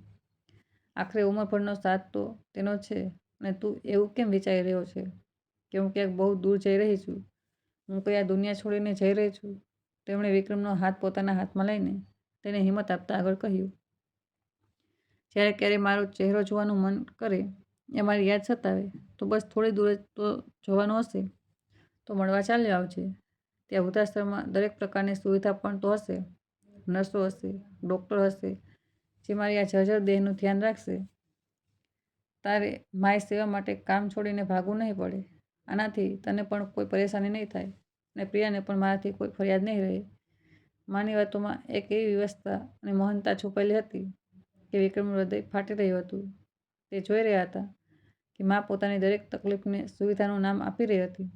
આખરે ઉંમરભરનો સાથ તો તેનો છે અને તું એવું કેમ વિચારી રહ્યો છે કે હું ક્યાંક બહુ દૂર જઈ રહી છું? હું કઈ આ દુનિયા છોડીને જઈ રહી છું? તેમણે વિક્રમનો હાથ પોતાના હાથમાં લઈને તેને હિંમત આપતા આગળ કહ્યું, જ્યારે ક્યારે મારો ચહેરો જોવાનું મન કરે એ મારી યાદ સતાવે તો બસ થોડી દૂર જ તો જવાનું હશે, તો મળવા ચાલ્યો આવજે. ત્યાં વૃદ્ધાશ્રમમાં દરેક પ્રકારની સુવિધા પણ તો હશે, નર્સો હશે, ડૉક્ટર હશે, જે મારી આ જર્જર દેહનું ધ્યાન રાખશે. તારે માય સેવા માટે કામ છોડીને ભાગવું નહીં પડે. આનાથી તને પણ કોઈ પરેશાની નહીં થાય અને પ્રિયાને પણ મારાથી કોઈ ફરિયાદ નહીં રહે. માની વાતોમાં એક એવી વ્યવસ્થા અને મહાનતા છુપાયેલી હતી કે વિક્રમનું હૃદય ફાટી રહ્યું હતું. તે જોઈ રહ્યા હતા કે મા પોતાની દરેક તકલીફને સુવિધાનું નામ આપી રહી હતી,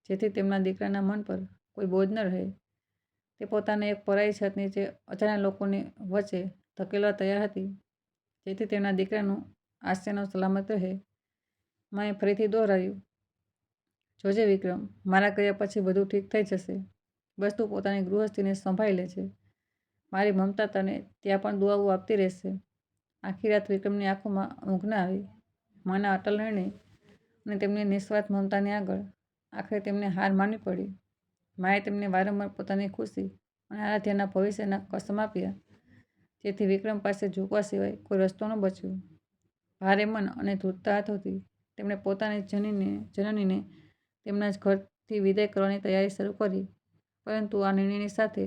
જેથી તેમના દીકરાના મન પર કોઈ બોજ ન રહે. તે પોતાને એક પરાઈ છત નીચે અજાણ્યા લોકોની વચ્ચે ધકેલવા તૈયાર હતી, જેથી તેમના દીકરાનું આસ્યાનો સલામત રહે. માએ ફરીથી દોહરાવ્યું, જોજે વિક્રમ, મારા ગયા પછી બધું ઠીક થઈ જશે. બસ તું પોતાની ગૃહસ્થીને સંભાળી લેજે. મારી મમતા તને ત્યાં પણ દુઆઓ આપતી રહેશે. આખી રાત વિક્રમની આંખોમાં ઊંઘ ન આવી. માના અટલ નિર્ણય અને તેમની નિસ્વાર્થ મમતાની આગળ આખરે તેમને હાર માનવી પડી. માએ તેમને વારંવાર પોતાની ખુશી અને આરાધ્યાના ભવિષ્યના કસમ આપ્યા, જેથી વિક્રમ પાસે ઝૂકવા સિવાય કોઈ રસ્તો ન બચ્યો. ભારે મન અને ધ્રુજતા હાથોથી તેમણે પોતાની જનનીને તેમના જ ઘરથી વિદાય કરવાની તૈયારી શરૂ કરી. પરંતુ આ નિર્ણયની સાથે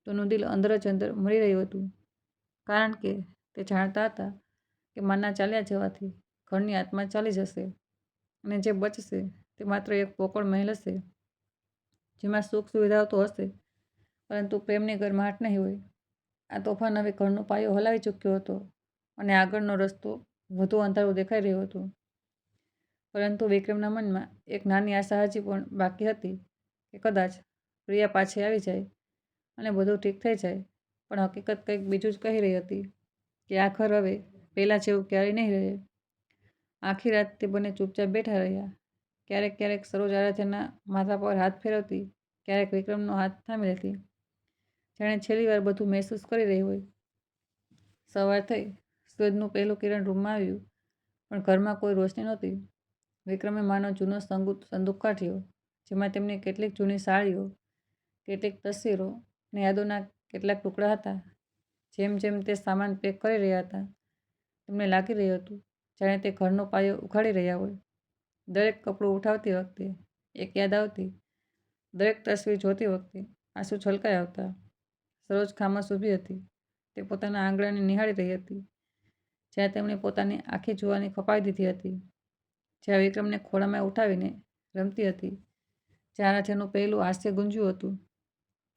તેનું દિલ અંદર જ અંદર મરી રહ્યું હતું, કારણ કે તે જાણતા હતા કે માના ચાલ્યા જવાથી ઘરની આત્મા ચાલી જશે અને જે બચશે તે માત્ર એક પોકળ મહેલ હશે, જેમાં સુખ સુવિધાઓ તો હશે, પરંતુ પ્રેમની ગરમાહટ નહીં હોય. આ તોફાન હવે ઘરનો પાયો હલાવી ચૂક્યો હતો અને આગળનો રસ્તો વધુ અંધારું દેખાઈ રહ્યો હતો. પરંતુ વિક્રમના મનમાં એક નાની આશા હજી પણ બાકી હતી કે કદાચ પ્રિયા પાછી આવી જાય અને બધું ઠીક થઈ જાય. પણ હકીકત કંઈક બીજું જ કહી રહી હતી કે આ ઘર હવે પહેલાં જેવું ક્યારેય નહીં રહે. આખી રાત તે બંને ચૂપચાપ બેઠા રહ્યા. ક્યારેક ક્યારેક સરોજ આરાધ્યાના માથા પર હાથ ફેરવતી, ક્યારેક વિક્રમનો હાથ થામી લેતી, જાણે છેલ્લી વાર બધું મહેસૂસ કરી રહી હોય. સવાર થઈ. સૂરજનું પહેલું કિરણ રૂમમાં આવ્યું, પણ ઘરમાં કોઈ રોશની નહોતી. વિક્રમે માનો જૂનો સંદૂક કાઢ્યો, જેમાં તેમની કેટલીક જૂની સાડીઓ, કેટલીક તસવીરો અને યાદોના કેટલાક ટુકડા હતા. જેમ જેમ તે સામાન પેક કરી રહ્યા હતા, તેમને લાગી રહ્યું હતું જાણે તે ઘરનો પાયો ઉખાડી રહ્યા હોય. દરેક કપડું ઉઠાવતી વખતે એક યાદ આવતી, દરેક તસવીર જોતી વખતે આંસુ છલકાઈ આવતા. સરોજ ખામોશ ઊભી હતી. તે પોતાના આંગણાને નિહાળી રહી હતી, જ્યાં તેમણે પોતાની આખી જુવાની ખપાવી દીધી હતી, જ્યાં વિક્રમને ખોળામાં ઉઠાવીને રમતી હતી, જ્યાં આરાધ્યાનું પહેલું હાસ્ય ગુંજ્યું હતું.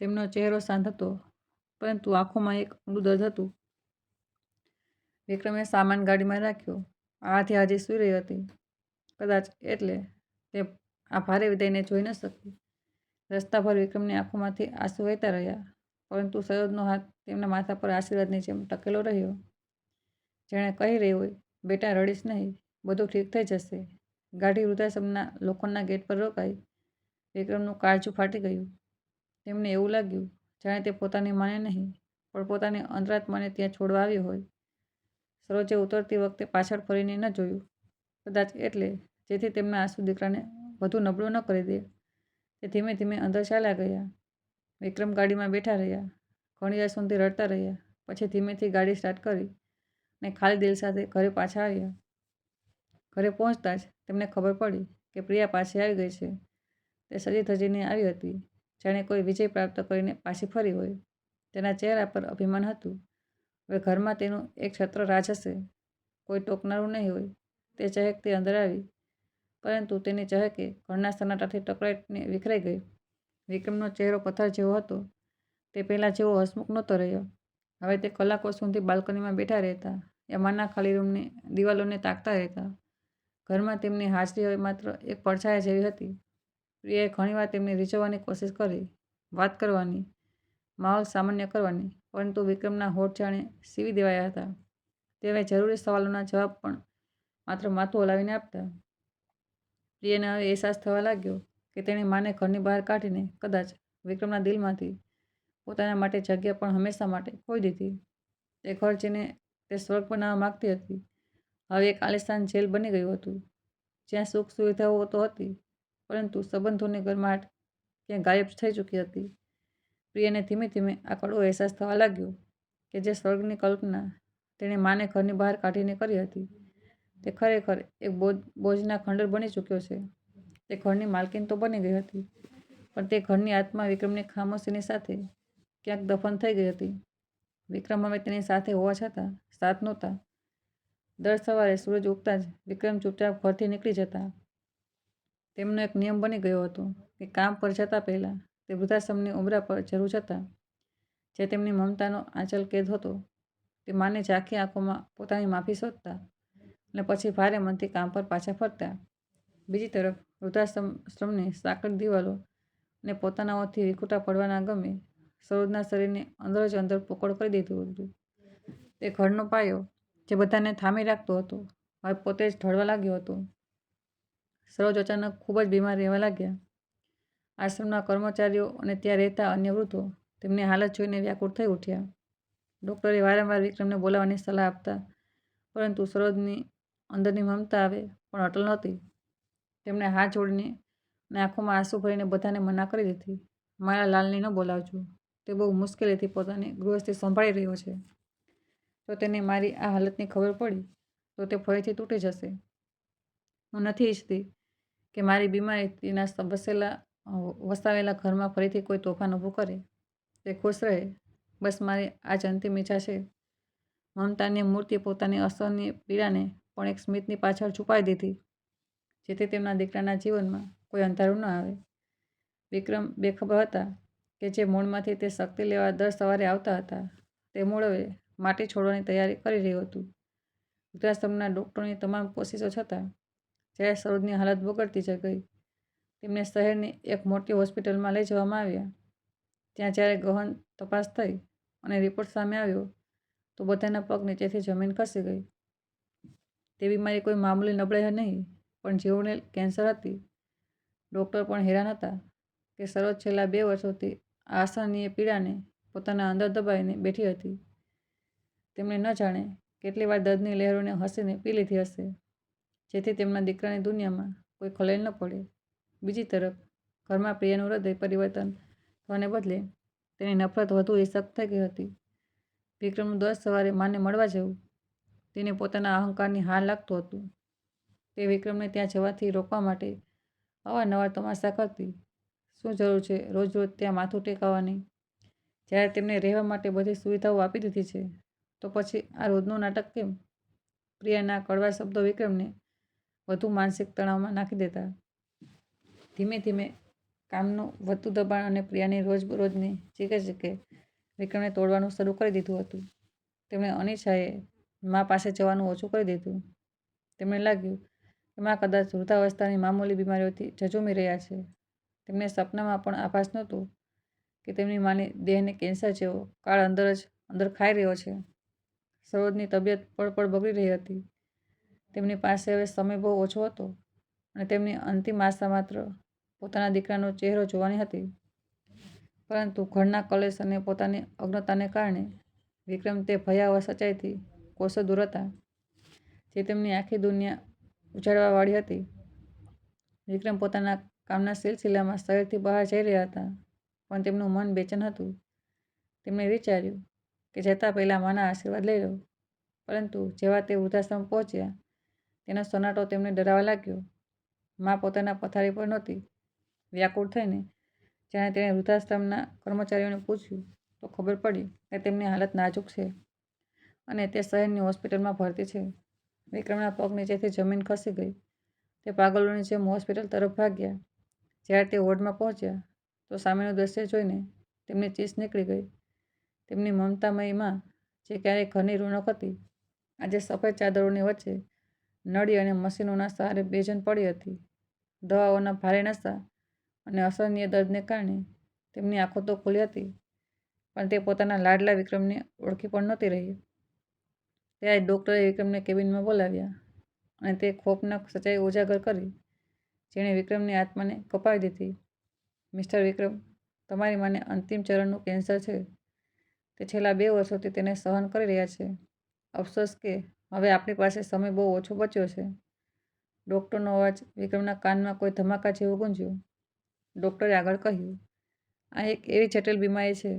તેમનો ચહેરો શાંત હતો, પરંતુ આંખોમાં એક ઊંડું દર્દ હતું. વિક્રમે સામાન ગાડીમાં રાખ્યો. આરાધ્યા હજી સૂઈ રહી હતી. કદાચ એટલે તે આ ભારે વિદાયને જોઈ ન શકી. રસ્તાભર વિક્રમની આંખોમાંથી આંસુ વહેતા રહ્યા, પરંતુ સરોજનો હાથ તેમના માથા પર આશીર્વાદની જેમ ટકેલો રહ્યો, જેણે કહી રહી હોય, બેટા રડીશ નહીં, બધું ઠીક થઈ જશે. ગાડી વૃદ્ધાશ્રમના લોખંડના ગેટ પર રોકાઈ. વિક્રમનું કાળજું ફાટી ગયું. તેમને એવું લાગ્યું જાણે તે પોતાની માને નહીં, પણ પોતાની અંતરાત્માને ત્યાં છોડવા આવ્યો હોય. સરોજે ઉતરતી વખતે પાછળ ફરીને ન જોયું, કદાચ એટલે જેથી તેમના આંસુ દીકરાને વધુ નબળો ન કરી દે. તે ધીમે ધીમે અંદર ચાલ્યા ગયા. વિક્રમ ગાડીમાં બેઠા રહ્યા. ઘણી વાર સુધી રડતા રહ્યા. પછી ધીમેથી ગાડી સ્ટાર્ટ કરી અને ખાલી દિલ સાથે ઘરે પાછા આવ્યા. ઘરે પહોંચતા જ તેમને ખબર પડી કે પ્રિયા પાછી આવી ગઈ છે. તે સજી ધજીને આવી હતી, જાણે કોઈ વિજય પ્રાપ્ત કરીને પાછી ફરી હોય. તેના ચહેરા પર અભિમાન હતું. હવે ઘરમાં તેનું એક છત્ર રાજ હશે. કોઈ ટોકનારું નહીં હોય. તે ચહેકથી અંદર આવી, પરંતુ તેની ચહેકે ઘરના સન્નાટાથી ટકરાઈને વિખરાઈ ગઈ. વિક્રમનો ચહેરો પથ્થર જેવો હતો. તે પહેલાં જેવો હસમુખ નહોતો રહ્યો. હવે તે કલાકો સુધી બાલ્કનીમાં બેઠા રહેતા, યા માના ખાલી રૂમની દિવાલોને તાકતા રહેતા. ઘરમાં તેમની હાજરી હવે માત્ર એક પડછાયા જેવી હતી. પ્રિયાએ ઘણીવાર તેમને રીઝવવાની કોશિશ કરી, વાત કરવાની, માહોલ સામાન્ય કરવાની, પરંતુ વિક્રમના હોઠ જાણે સીવી દેવાયા હતા. તે હવે જરૂરી સવાલોના જવાબ પણ માત્ર માથું હલાવીને આપતા. પ્રિયાને હવે અહેસાસ થવા લાગ્યો કે તેણે માને ઘરની બહાર કાઢીને કદાચ વિક્રમના દિલમાંથી પોતાના માટે જગ્યા પણ હંમેશા માટે ખોઈ દીધી. તે ઘર જેને તે સ્વર્ગ બનાવવા માગતી હતી, હવે એક આલિશાન જેલ બની ગયું હતું, જ્યાં સુખ સુવિધાઓ તો હતી, પરંતુ સંબંધોની ગરમાહટ ક્યાં ગાયબ થઈ ચૂકી હતી. પ્રિયાને ધીમે ધીમે આ કડવો અહેસાસ થવા લાગ્યો કે જે સ્વર્ગની કલ્પના તેણે માને ઘરની બહાર કાઢીને કરી હતી, તે ખરેખર એક બોજના ખંડર બની ચૂક્યો છે. તે ઘરની માલકીન તો બની ગઈ હતી, પણ તે ઘરની આત્મા વિક્રમની ખામોશીની સાથે ક્યાંક દફન થઈ ગઈ હતી. વિક્રમ હવે તેની સાથે હોવા છતાં સાથ નહોતા. દર સવારે સૂરજ ઉગતા જ વિક્રમ ચૂપચાપ ઘરથી નીકળી જતા. તેમનો એક નિયમ બની ગયો હતો કે કામ પર જતા પહેલાં તે વૃદ્ધાશ્રમની ઉંબરા પર જરૂર જતા, જે તેમની મમતાનો આંચલ કેદ હતો. તે માને ઝાંખી આંખોમાં પોતાની માફી શોધતા અને પછી ભારે મનથી કામ પર પાછા ફરતા. બીજી તરફ વૃદ્ધાશ્રમની સાંકડી દિવાલો અને પોતાનાઓથી વિખૂટા પડવાના ગમે સરોજના શરીરને અંદર જ અંદર પોકળ કરી દીધું હતું. તે ઘરનો પાયો જે બધાને થામી રાખતો હતો, હવે પોતે જ ઢળવા લાગ્યો હતો. સરોજ અચાનક ખૂબ જ બીમાર રહેવા લાગ્યા. આશ્રમના કર્મચારીઓ અને ત્યાં રહેતા અન્ય વૃદ્ધો તેમની હાલત જોઈને વ્યાકુળ થઈ ઉઠ્યા. ડૉક્ટરે વારંવાર વિક્રમને બોલાવવાની સલાહ આપતા, પરંતુ સરોજની અંદરની મમતા હવે પણ અટલ નહોતી. તેમણે હાથ જોડીને અને આંખોમાં આંસુ ભરીને બધાને મના કરી દીધી. મારા લાલને ન બોલાવજો. તે બહુ મુશ્કેલીથી પોતાની ગૃહસ્થી સંભાળી રહ્યો છે. જો તેને મારી આ હાલતની ખબર પડી તો તે ફરીથી તૂટી જશે. હું નથી ઈચ્છતી કે મારી બીમારીના વસાવેલા ઘરમાં ફરીથી કોઈ તોફાન ઊભું કરે. તે ખુશ રહે, બસ મારી આ જ અંતિમ ઈચ્છા છે. મમતાની મૂર્તિએ પોતાની અસહનીય પીડાને પણ એક સ્મિતની પાછળ છુપાવી દીધી, જેથી તેમના દીકરાના જીવનમાં કોઈ અંધારું ન આવે. વિક્રમ બેખબર હતા કે જે મૂળમાંથી તે શક્તિ લેવા દર સવારે આવતા હતા, તે મૂળ હવે માટી છોડવાની તૈયારી કરી રહ્યું હતું. વૃદ્ધાશ્રમના ડૉક્ટરોની તમામ કોશિશો છતાં જ્યારે સરોજની હાલત બગડતી જ ગઈ, તેમને શહેરની એક મોટી હોસ્પિટલમાં લઈ જવામાં આવ્યા. ત્યાં જ્યારે ગહન તપાસ થઈ અને રિપોર્ટ સામે આવ્યો તો બધાના પગ નીચેથી જમીન ખસી ગઈ. તે બીમારી કોઈ મામૂલી નબળાઈ નહીં, પણ જીવલેણ કેન્સર હતી. ડૉક્ટર પણ હેરાન હતા કે સરોજ છેલ્લા 2 વર્ષોથી આ અસહનીય પીડાને પોતાના અંદર દબાવીને બેઠી હતી. તેમણે ન જાણે કેટલી વાર દર્દની લહેરોને હસીને પી લીધી હશે, જેથી તેમના દીકરાની દુનિયામાં કોઈ ખલેલ ન પડે. બીજી તરફ ઘરમાં પ્રિયાનું હૃદય પરિવર્તન થવાને બદલે તેની નફરત વધુ હિંસક થઈ ગઈ હતી. વિક્રમનું દર સવારે માને મળવા જવું તેને પોતાના અહંકારની હાર લાગતું હતું. તે વિક્રમને ત્યાં જવાથી રોકવા માટે અવારનવાર તમાશા કરતી. શું જરૂર છે રોજ રોજ ત્યાં માથું ટેકવવાની? જ્યારે તેમને રહેવા માટે બધી સુવિધાઓ આપી દીધી છે, તો પછી આ રોજનું નાટક કેમ? પ્રિયાના કડવા શબ્દો વિક્રમને વધુ માનસિક તણાવમાં નાખી દેતા. ધીમે ધીમે કામનું વધતું દબાણ અને પ્રિયાની રોજબરોજની ચીકે વિક્રમને તોડવાનું શરૂ કરી દીધું હતું. તેમણે અનિચ્છાએ મા પાસે જવાનું ઓછું કરી દીધું. તેમને લાગ્યું કે મા કદાચ વૃદ્ધાવસ્થાની મામૂલી બીમારીઓથી ઝઝૂમી રહ્યા છે. તેમને સપનામાં પણ આભાસ નહોતો કે તેમની માની દેહને કેન્સર જેવો કાળ અંદર ખાઈ રહ્યો છે. સરોજની તબિયત પળ બગડી રહી હતી. તેમની પાસે હવે સમય બહુ ઓછો હતો અને તેમની અંતિમ આશા માત્ર પોતાના દીકરાનો ચહેરો જોવાની હતી. પરંતુ ઘરના કલેશ અને પોતાની અજ્ઞતાને કારણે વિક્રમ તે ભયાવહ સચ્ચાઈથી કોસો દૂર હતા, જે તેમની આખી દુનિયા ઉજાડવાવાળી હતી. વિક્રમ પોતાના કામના સિલસિલામાં શહેરથી બહાર જઈ રહ્યા હતા, પણ તેમનું મન બેચેન હતું. તેમણે વિચાર્યું કે જતાં પહેલાં માના આશીર્વાદ લઈ લો, પરંતુ જેવા તે વૃદ્ધાશ્રમ પહોંચ્યા, તેનો સન્નાટો તેમને ડરાવવા લાગ્યો. મા પોતાના પથારી પર નહોતી. વ્યાકુળ થઈને જાણે તેણે વૃદ્ધાશ્રમના કર્મચારીઓને પૂછ્યું તો ખબર પડી કે તેમની હાલત નાજુક છે અને તે શહેરની હોસ્પિટલમાં ભરતી છે. વિક્રમના પગ નીચેથી જમીન ખસી ગઈ. તે પાગલોની જેમ હોસ્પિટલ તરફ ભાગ્યા. જ્યારે તે વોર્ડમાં પહોંચ્યા તો સામેનું દ્રશ્ય જોઈને તેમની ચીસ નીકળી ગઈ. તેમની મમતામયી માં, જે ક્યારેક ઘરની રોનક હતી, આજે સફેદ ચાદરોની વચ્ચે નળી અને મશીનોના સહારે બેજાન પડી હતી. દવાઓના ભારે નશા અને અસહનીય દર્દને કારણે તેમની આંખો તો ખુલી હતી, પણ તે પોતાના લાડલા વિક્રમને ઓળખી પણ નહોતી રહી. ત્યારે ડૉક્ટરે વિક્રમને કેબિનમાં બોલાવ્યા અને તે ખોફનાક સચ્ચાઈ ઉજાગર કરી, જેણે વિક્રમની આત્માને કપાવી દીધી. મિસ્ટર વિક્રમ, તમારી માને અંતિમ ચરણનું કેન્સર છે. તે છેલ્લા 2 વર્ષોથી તેને સહન કરી રહ્યા છે. અફસોસ કે હવે આપણી પાસે સમય બહુ ઓછો બચ્યો છે. ડૉક્ટરનો અવાજ વિક્રમના કાનમાં કોઈ ધમાકા જેવો ગુંજ્યો. ડૉક્ટરે આગળ કહ્યું, આ એક એવી જટિલ બીમારી છે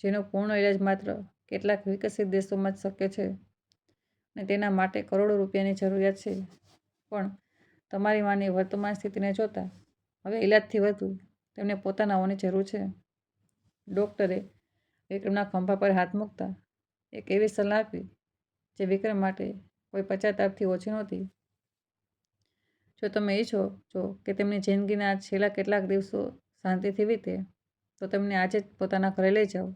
જેનો પૂર્ણ ઇલાજ માત્ર કેટલાક વિકસિત દેશોમાં જ શક્ય છે. ને તેના માટે કરોડો રૂપિયાની જરૂરિયાત છે. પણ તમારી માની વર્તમાન સ્થિતિને જોતા હવે ઈલાજથી વધુ તેમને પોતાના હોવાની જરૂર છે. ડૉક્ટરે વિક્રમના ખંભા પર હાથ મૂકતા એક એવી સલાહ આપી જે વિક્રમ માટે કોઈ પશ્ચાતાપથી ઓછી નહોતી. જો તમે ઈચ્છો છો કે તેમની જિંદગીના છેલ્લા કેટલાક દિવસો શાંતિથી વીતે તો તેમને આજે જ પોતાના ઘરે લઈ જાઓ.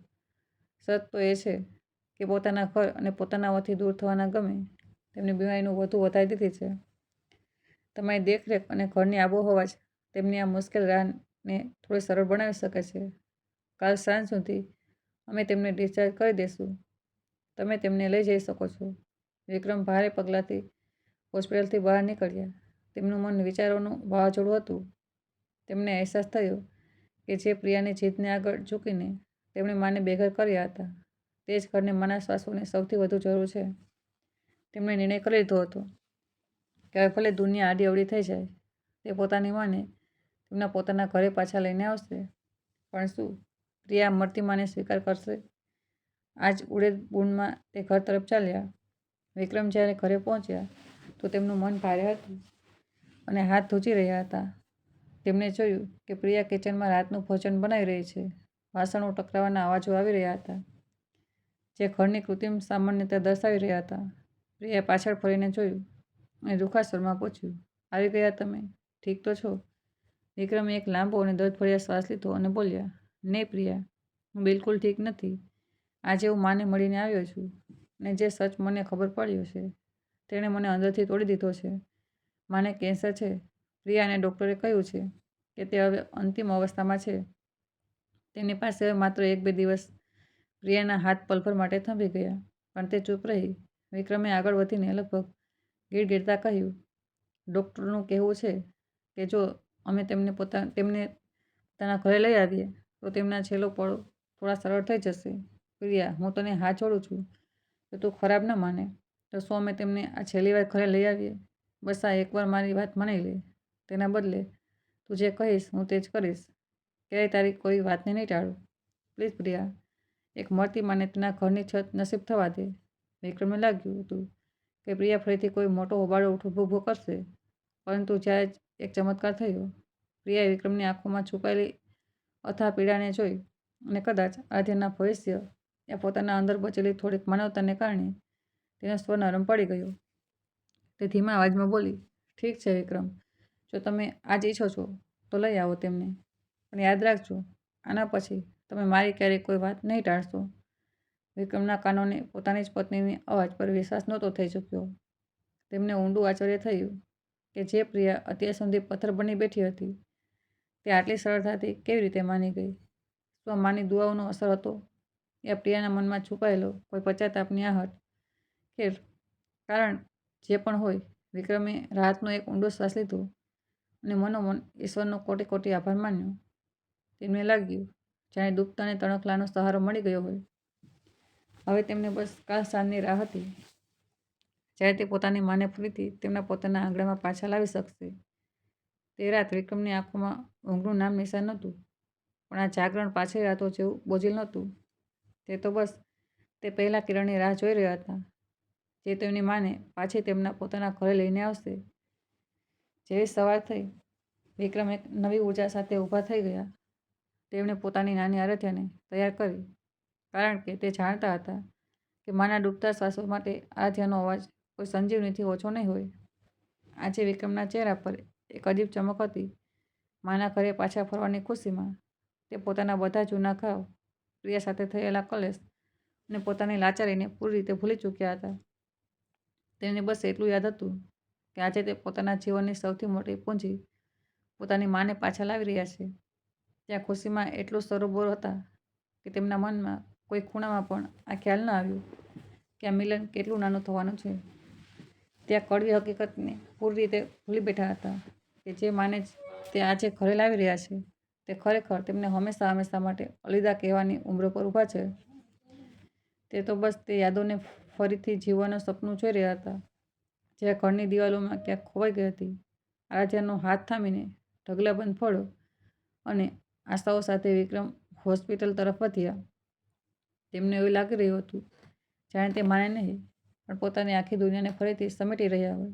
સત તો એ છે કે પોતાના ઘર અને પોતાનાઓથી દૂર થવાના ગમે તેમની બીમારીનું વધુ વધારી દીધી છે. તમારી દેખરેખ અને ઘરની આબોહવા જ તેમની આ મુશ્કેલ રાહને થોડી સરળ બનાવી શકે છે. કાલ સાંજ સુધી અમે તેમને ડિસ્ચાર્જ કરી દઈશું. તમે તેમને લઈ જઈ શકો છો. વિક્રમ ભારે પગલાંથી હોસ્પિટલથી બહાર નીકળ્યા. તેમનું મન વિચારોનું વાવાઝોડું હતું. તેમને અહેસાસ થયો કે જે પ્રિયાની જીદને આગળ ઝૂકીને તેમણે માને બેઘર કર્યા હતા તે જ ઘરને માના શ્વાસોની સૌથી વધુ જરૂર છે. તેમણે નિર્ણય કરી લીધો હતો કે હવે ભલે દુનિયા આડી અવળી થઈ જાય તે પોતાની માને તેમના પોતાના ઘરે પાછા લઈને આવશે. પણ શું પ્રિયા મળતી માને સ્વીકાર કરશે? આજ ઉડેદ બૂનમાં તે ઘર તરફ ચાલ્યા. વિક્રમ જ્યારે ઘરે પહોંચ્યા તો તેમનું મન ભારે હતું અને હાથ ધ્રુજી રહ્યા હતા. તેમણે જોયું કે પ્રિયા કિચનમાં રાતનું ભોજન બનાવી રહી છે. વાસણો ટકરાવાના અવાજો આવી રહ્યા હતા જે ઘરની કૃત્રિમ સામાન્યતા દર્શાવી રહ્યા હતા. પ્રિયાએ પાછળ ફરીને જોયું અને રૂખા સ્વરમાં પૂછ્યું, આવી ગયા તમે? ઠીક તો છો? વિક્રમે એક લાંબો અને દર્દભર્યા શ્વાસ લીધો અને બોલ્યા, નહીં પ્રિયા, હું બિલકુલ ઠીક નથી. આજે હું માને મળીને આવ્યો છું અને જે સચ મને ખબર પડ્યો છે તેણે મને અંદરથી તોડી દીધો છે. માને કેન્સર છે. પ્રિયા અને ડૉક્ટરે કહ્યું છે કે તે હવે અંતિમ અવસ્થામાં છે. તેની પાસે હવે માત્ર 1-2 દિવસ. પ્રિયાના હાથ પલભર માટે થંભી ગયા પણ તે ચૂપ રહી. વિક્રમે આગળ વધીને લગભગ ગીડગીડતા કહ્યું, ડૉક્ટરનું કહેવું છે કે જો અમે તેમને પોતાના ઘરે લઈ આવીએ તો તેમના છેલ્લો પળો થોડા સરળ થઈ જશે. પ્રિયા, હું તને હાથ જોડું છું. જો તું ખરાબ ન માને તો શું અમે તેમને આ છેલ્લી વાર ઘરે લઈ આવીએ? બસ આ એકવાર મારી વાત માની લે. તેના બદલે તું જે કહીશ હું તે જ કરીશ. ક્યારેય તારી કોઈ વાતને નહીં ટાળું. પ્લીઝ પ્રિયા, એક મળતી માને તેના ઘરની છત નસીબ થવા દે. વિક્રમને લાગ્યું હતું કે પ્રિયા ફરીથી કોઈ મોટો હોબાળો ઊભો કરશે. પરંતુ જ્યારે એક ચમત્કાર થયો. પ્રિયાએ વિક્રમની આંખોમાં છુપાયેલી અથાગ પીડાને જોઈ અને કદાચ આરાધ્યાના ભવિષ્ય યા પોતાના અંદર બચેલી થોડીક માનવતાને કારણે તેનો સ્વર નરમ પડી ગયો. તે ધીમા અવાજમાં બોલી, ઠીક છે વિક્રમ, જો તમે આજ ઈચ્છો છો તો લઈ આવો તેમને. પણ યાદ રાખજો, આના પછી તમે મારી ક્યારેય કોઈ વાત નહીં ટાળશો. વિક્રમના કાનોને પોતાની જ પત્નીની અવાજ પર વિશ્વાસ નહોતો થઈ ચૂક્યો. તેમને ઊંડું આશ્ચર્ય થયું કે જે પ્રિયા અત્યાર સુધી પથ્થર બની બેઠી હતી તે આટલી સરળતાથી કેવી રીતે માની ગઈ. શું આ માની દુઆઓનો અસર હતો યા પ્રિયાના મનમાં છુપાયેલો કોઈ પશ્ચાતાપની આહટ? ખેર, કારણ જે પણ હોય, વિક્રમે રાહતનો એક ઊંડો શ્વાસ લીધો અને મનોમન ઈશ્વરનો કોટી કોટી આભાર માન્યો. તેમને લાગ્યું જાણે ડૂબતાને તણખલાનો સહારો મળી ગયો હોય. હવે તેમને બસ કાલ સાંજની રાહ હતી જ્યારે તે પોતાની માને ફરીથી તેમના પોતાના આંગણામાં પાછા લાવી શકશે. તે રાત વિક્રમની આંખોમાં ઊંઘનું નામ નિશાન નહોતું, પણ આ જાગરણ પાછલી રાતો જેવું બોજિલ નહોતું. તે તો બસ તે પહેલા કિરણની રાહ જોઈ રહ્યા હતા જે તેમની માને પાછી તેમના પોતાના ઘરે લઈને આવશે. જેવી સવાર થઈ, વિક્રમ એક નવી ઉર્જા સાથે ઊભા થઈ ગયા. તેમણે પોતાની નાની આરાધ્યાને તૈયાર કરી કારણ કે તે જાણતા હતા કે માના ડૂબતા શ્વાસો માટે આરાધ્યાનો અવાજ કોઈ સંજીવનીથી ઓછો નહીં હોય. આજે વિક્રમના ચહેરા પર એક અજીબ ચમક હતી. માના ઘરે પાછા ફરવાની ખુશીમાં તે પોતાના બધા જૂના ઘાવ, પ્રિયા સાથે થયેલા કલેશ અને પોતાની લાચારીને પૂરી રીતે ભૂલી ચૂક્યા હતા. તેમને બસ એટલું યાદ હતું કે આજે તે પોતાના જીવનની સૌથી મોટી પૂંજી પોતાની માને પાછા લાવી રહ્યા છે. ત્યાં ખુશીમાં એટલું સરોબોર હતા કે તેમના મનમાં કોઈ ખૂણામાં પણ આ ખ્યાલ ન આવ્યો કે આ મિલન કેટલું નાનું થવાનું છે. ત્યાં કડવી હકીકતને પૂરી રીતે ભૂલી બેઠા હતા કે જે માને તે આજે ઘરે લાવી રહ્યા છે તે ખરેખર તેમને હંમેશા હંમેશા માટે અલવિદા કહેવાની ઉંમર પર ઊભા છે. તે તો બસ તે યાદોને ફરીથી જીવવાનું સપનું જોઈ રહ્યા હતા જે ઘરની દિવાલોમાં ક્યાંક ખોવાઈ ગઈ હતી. આરાધ્યાનો હાથ થામીને ઢગલાબંધ ફળો અને આશાઓ સાથે વિક્રમ હોસ્પિટલ તરફ વધ્યા. તેમને એવું લાગી રહ્યું હતું જાણે તે માને નહીં પણ પોતાની આખી દુનિયાને ફરીથી સમેટી રહ્યા હોય.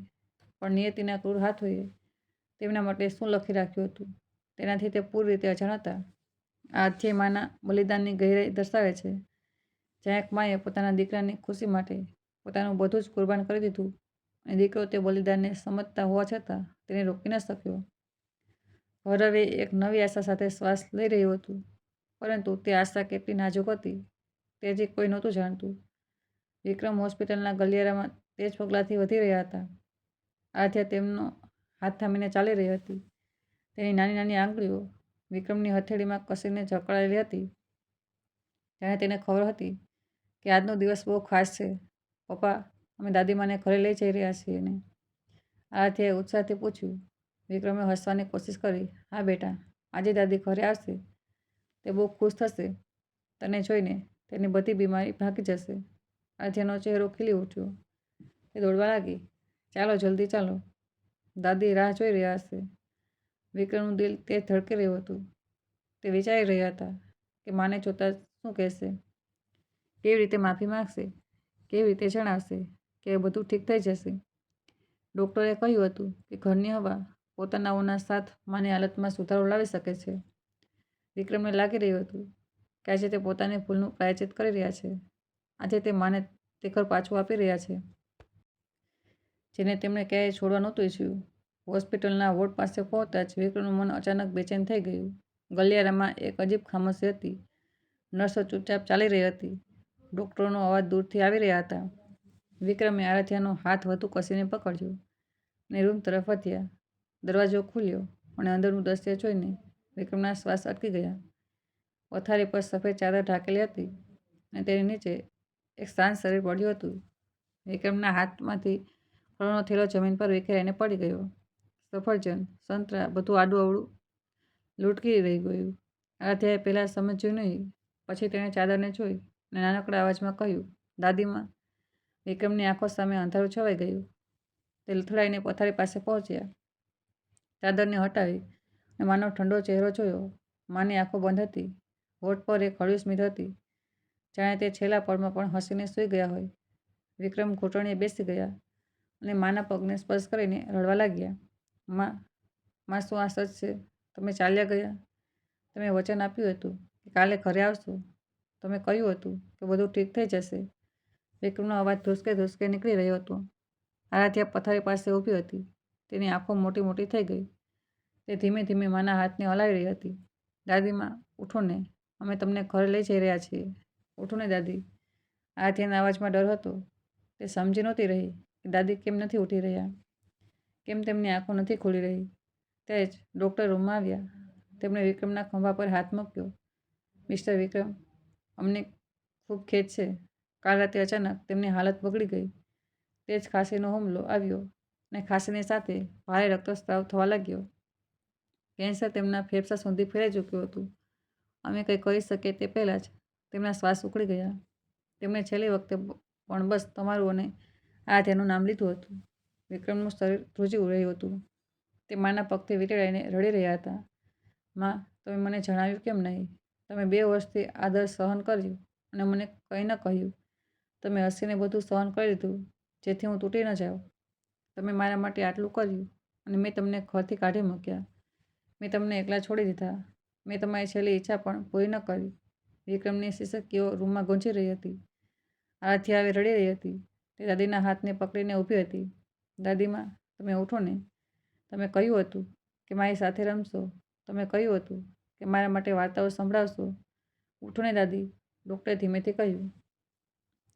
પણ નિયતિના ક્રૂર હાથોએ તેમના માટે શું લખી રાખ્યું હતું તેનાથી તે પૂરી રીતે અજાણ હતા. આ અધ્યાય માના બલિદાનની ગહેરાઈ દર્શાવે છે. જ્યાં એક માએ પોતાના દીકરાની ખુશી માટે પોતાનું બધું જ કુરબાન કરી દીધું અને દીકરો તે બલિદાનને સમજતા હોવા છતાં તેને રોકી ન શક્યો. ભૈરવે એક નવી આશા સાથે શ્વાસ લઈ રહ્યું હતું, પરંતુ તે આશા કેટલી નાજુક હતી તે હજી કોઈ નહોતું જાણતું. વિક્રમ હોસ્પિટલના ગલિયારામાં તેજ પગલાંથી વધી રહ્યા હતા. આરાધ્યા તેમનો હાથ થામીને ચાલી રહી હતી. તેની નાની નાની આંગળીઓ વિક્રમની હથેળીમાં કસીને જકડાયેલી હતી. જાણે તેને ખબર હતી કે આજનો દિવસ બહુ ખાસ છે. પપ્પા, અમે દાદીમાને ઘરે લઈ જઈ રહ્યા છીએ ને? આરાધ્યાએ ઉત્સાહથી પૂછ્યું. વિક્રમે હસવાની કોશિશ કરી. હા બેટા, આજે દાદી ઘરે આવશે. તે બહુ ખુશ થશે. તને જોઈને તેની બધી બીમારી ભાગી જશે. આરાધ્યાનો ચહેરો ખીલી ઉઠ્યો. તે દોડવા લાગી. ચાલો, જલ્દી ચાલો. દાદી રાહ જોઈ રહ્યા હશે. વિક્રમનું દિલ તેજ ધડકી રહ્યું હતું. તે વિચારી રહ્યા હતા કે માને જોતા શું કહેશે, કેવી રીતે માફી માંગશે, કેવી રીતે જણાવશે કે બધું ઠીક થઈ જશે. ડૉક્ટરે કહ્યું હતું કે ઘરની હવા પોતાનાઓના સાથ માની હાલતમાં સુધારો લાવી શકે છે. વિક્રમને લાગી રહ્યું હતું કે આજે તે પોતાની ભૂલનું પ્રાયશ્ચિત કરી રહ્યા છે. આજે તે માને તે ઘર પાછું આપી રહ્યા છે જેને તેમણે ક્યાંય છોડવા નહોતું ઈચ્છ્યું. હોસ્પિટલના વોર્ડ પાસે પહોંચતા જ વિક્રમનું મન અચાનક બેચેન થઈ ગયું. ગલિયારામાં એક અજીબ ખામોશી હતી. નર્સો ચૂપચાપ ચાલી રહી હતી. ડૉક્ટરોનો અવાજ દૂરથી આવી રહ્યા હતા. વિક્રમે આરાધ્યાનો હાથ વધુ કસીને પકડ્યો અને રૂમ તરફ વધ્યા. દરવાજો ખુલ્યો અને અંદરનું દ્રશ્ય જોઈને વિક્રમના શ્વાસ અટકી ગયા. પથારી પર સફેદ ચાદર ઢાંકેલી હતી અને તેની નીચે એક શાંત શરીર પડ્યું હતું. વિક્રમના હાથમાંથી ફળોનો થેલો જમીન પર વિખેરાઈને પડી ગયો. સફરજન, સંતરા બધું આડું અવળું લૂંટકી રહી ગયું. આરાધ્યાએ પહેલાં સમજ્યું નહીં. પછી તેણે ચાદરને જોઈ અને નાનકડા અવાજમાં કહ્યું, દાદીમા. વિક્રમની આંખો સામે અંધારું છવાઈ ગયું. તે લથડાઈને પથારી પાસે પહોંચ્યા. ચાદરને હટાવી અને માનો ઠંડો ચહેરો જોયો. માની આંખો બંધ હતી. હોઠ પર એક હળવી સ્મિત હતી, જાણે તે છેલ્લા પળમાં પણ હસીને સૂઈ ગયા હોય. વિક્રમ ઘૂંટણીએ બેસી ગયા અને માના પગને સ્પર્શ કરીને રડવા લાગ્યા. માં, શું આ સચ છે? તમે ચાલ્યા ગયા. તમે વચન આપ્યું હતું કે કાલે ઘરે આવશો. તમે કહ્યું હતું કે બધું ઠીક થઈ જશે. વિક્રમનો અવાજ ધ્રુસકે ધ્રુસકે નીકળી રહ્યો હતો. આરાધ્યા પથારી પાસે ઊભી હતી. તેની આંખો મોટી મોટી થઈ ગઈ. તે ધીમે ધીમે માના હાથને હલાવી રહી હતી. દાદીમા, ઉઠો ને. અમે તમને ઘરે લઈ જઈ રહ્યા છીએ. ઉઠો ને દાદી. આરાધ્યાના અવાજમાં ડર હતો. તે સમજી નહોતી રહી કે દાદી કેમ નથી ઉઠી રહ્યા, કેમ તેમની આંખો નથી ખુલી રહી. ત્યારે જ ડૉક્ટર રૂમમાં આવ્યા. તેમણે વિક્રમના ખભા પર હાથ મૂક્યો. મિસ્ટર વિક્રમ, અમને ખૂબ ખેદ છે. કાલ રાતે અચાનક તેમની હાલત બગડી ગઈ. તે જ ખાંસીનો હુમલો આવ્યો અને ખાંસીની સાથે ભારે રક્તસ્રાવ થવા લાગ્યો. કેન્સર તેમના ફેફસા સુધી ફેલાઈ ચૂક્યું હતું. અમે કંઈ કરી શકીએ તે પહેલાં જ તેમના શ્વાસ ઉકળી ગયા. તેમણે છેલ્લી વખતે પણ બસ તમારું અને આરાધ્યાનું નામ લીધું હતું. વિક્રમનું શરીર ધ્રુજી રહ્યું હતું. તે માના પગથી વીંટળાઈને રડી રહ્યા હતા. માં, તમે મને જણાવ્યું કેમ નહીં? તમે 2 વર્ષથી આ દર્દ સહન કર્યું અને મને કંઈ ન કહ્યું. તમે હસીને બધું સહન કરી લીધું જેથી હું તૂટી ન જાઉં. તમે મારા માટે આટલું કર્યું અને મેં તમને ઘરથી કાઢી મૂક્યા. મેં તમને એકલા છોડી દીધા. મેં તમારી છેલ્લી ઈચ્છા પણ પૂરી ન કરી. વિક્રમની સિસકીઓ રૂમમાં ગુંજી રહી હતી. આરાધ્યા હવે રડી રહી હતી. તે દાદીના હાથને પકડીને ઊભી હતી. દાદીમા, તમે ઉઠો ને. તમે કહ્યું હતું કે મારી સાથે રમશો. તમે કહ્યું હતું કે મારા માટે વાર્તાઓ સંભળાવશો. ઉઠો ને દાદી, ડૉક્ટરે ધીમેથી કહ્યું.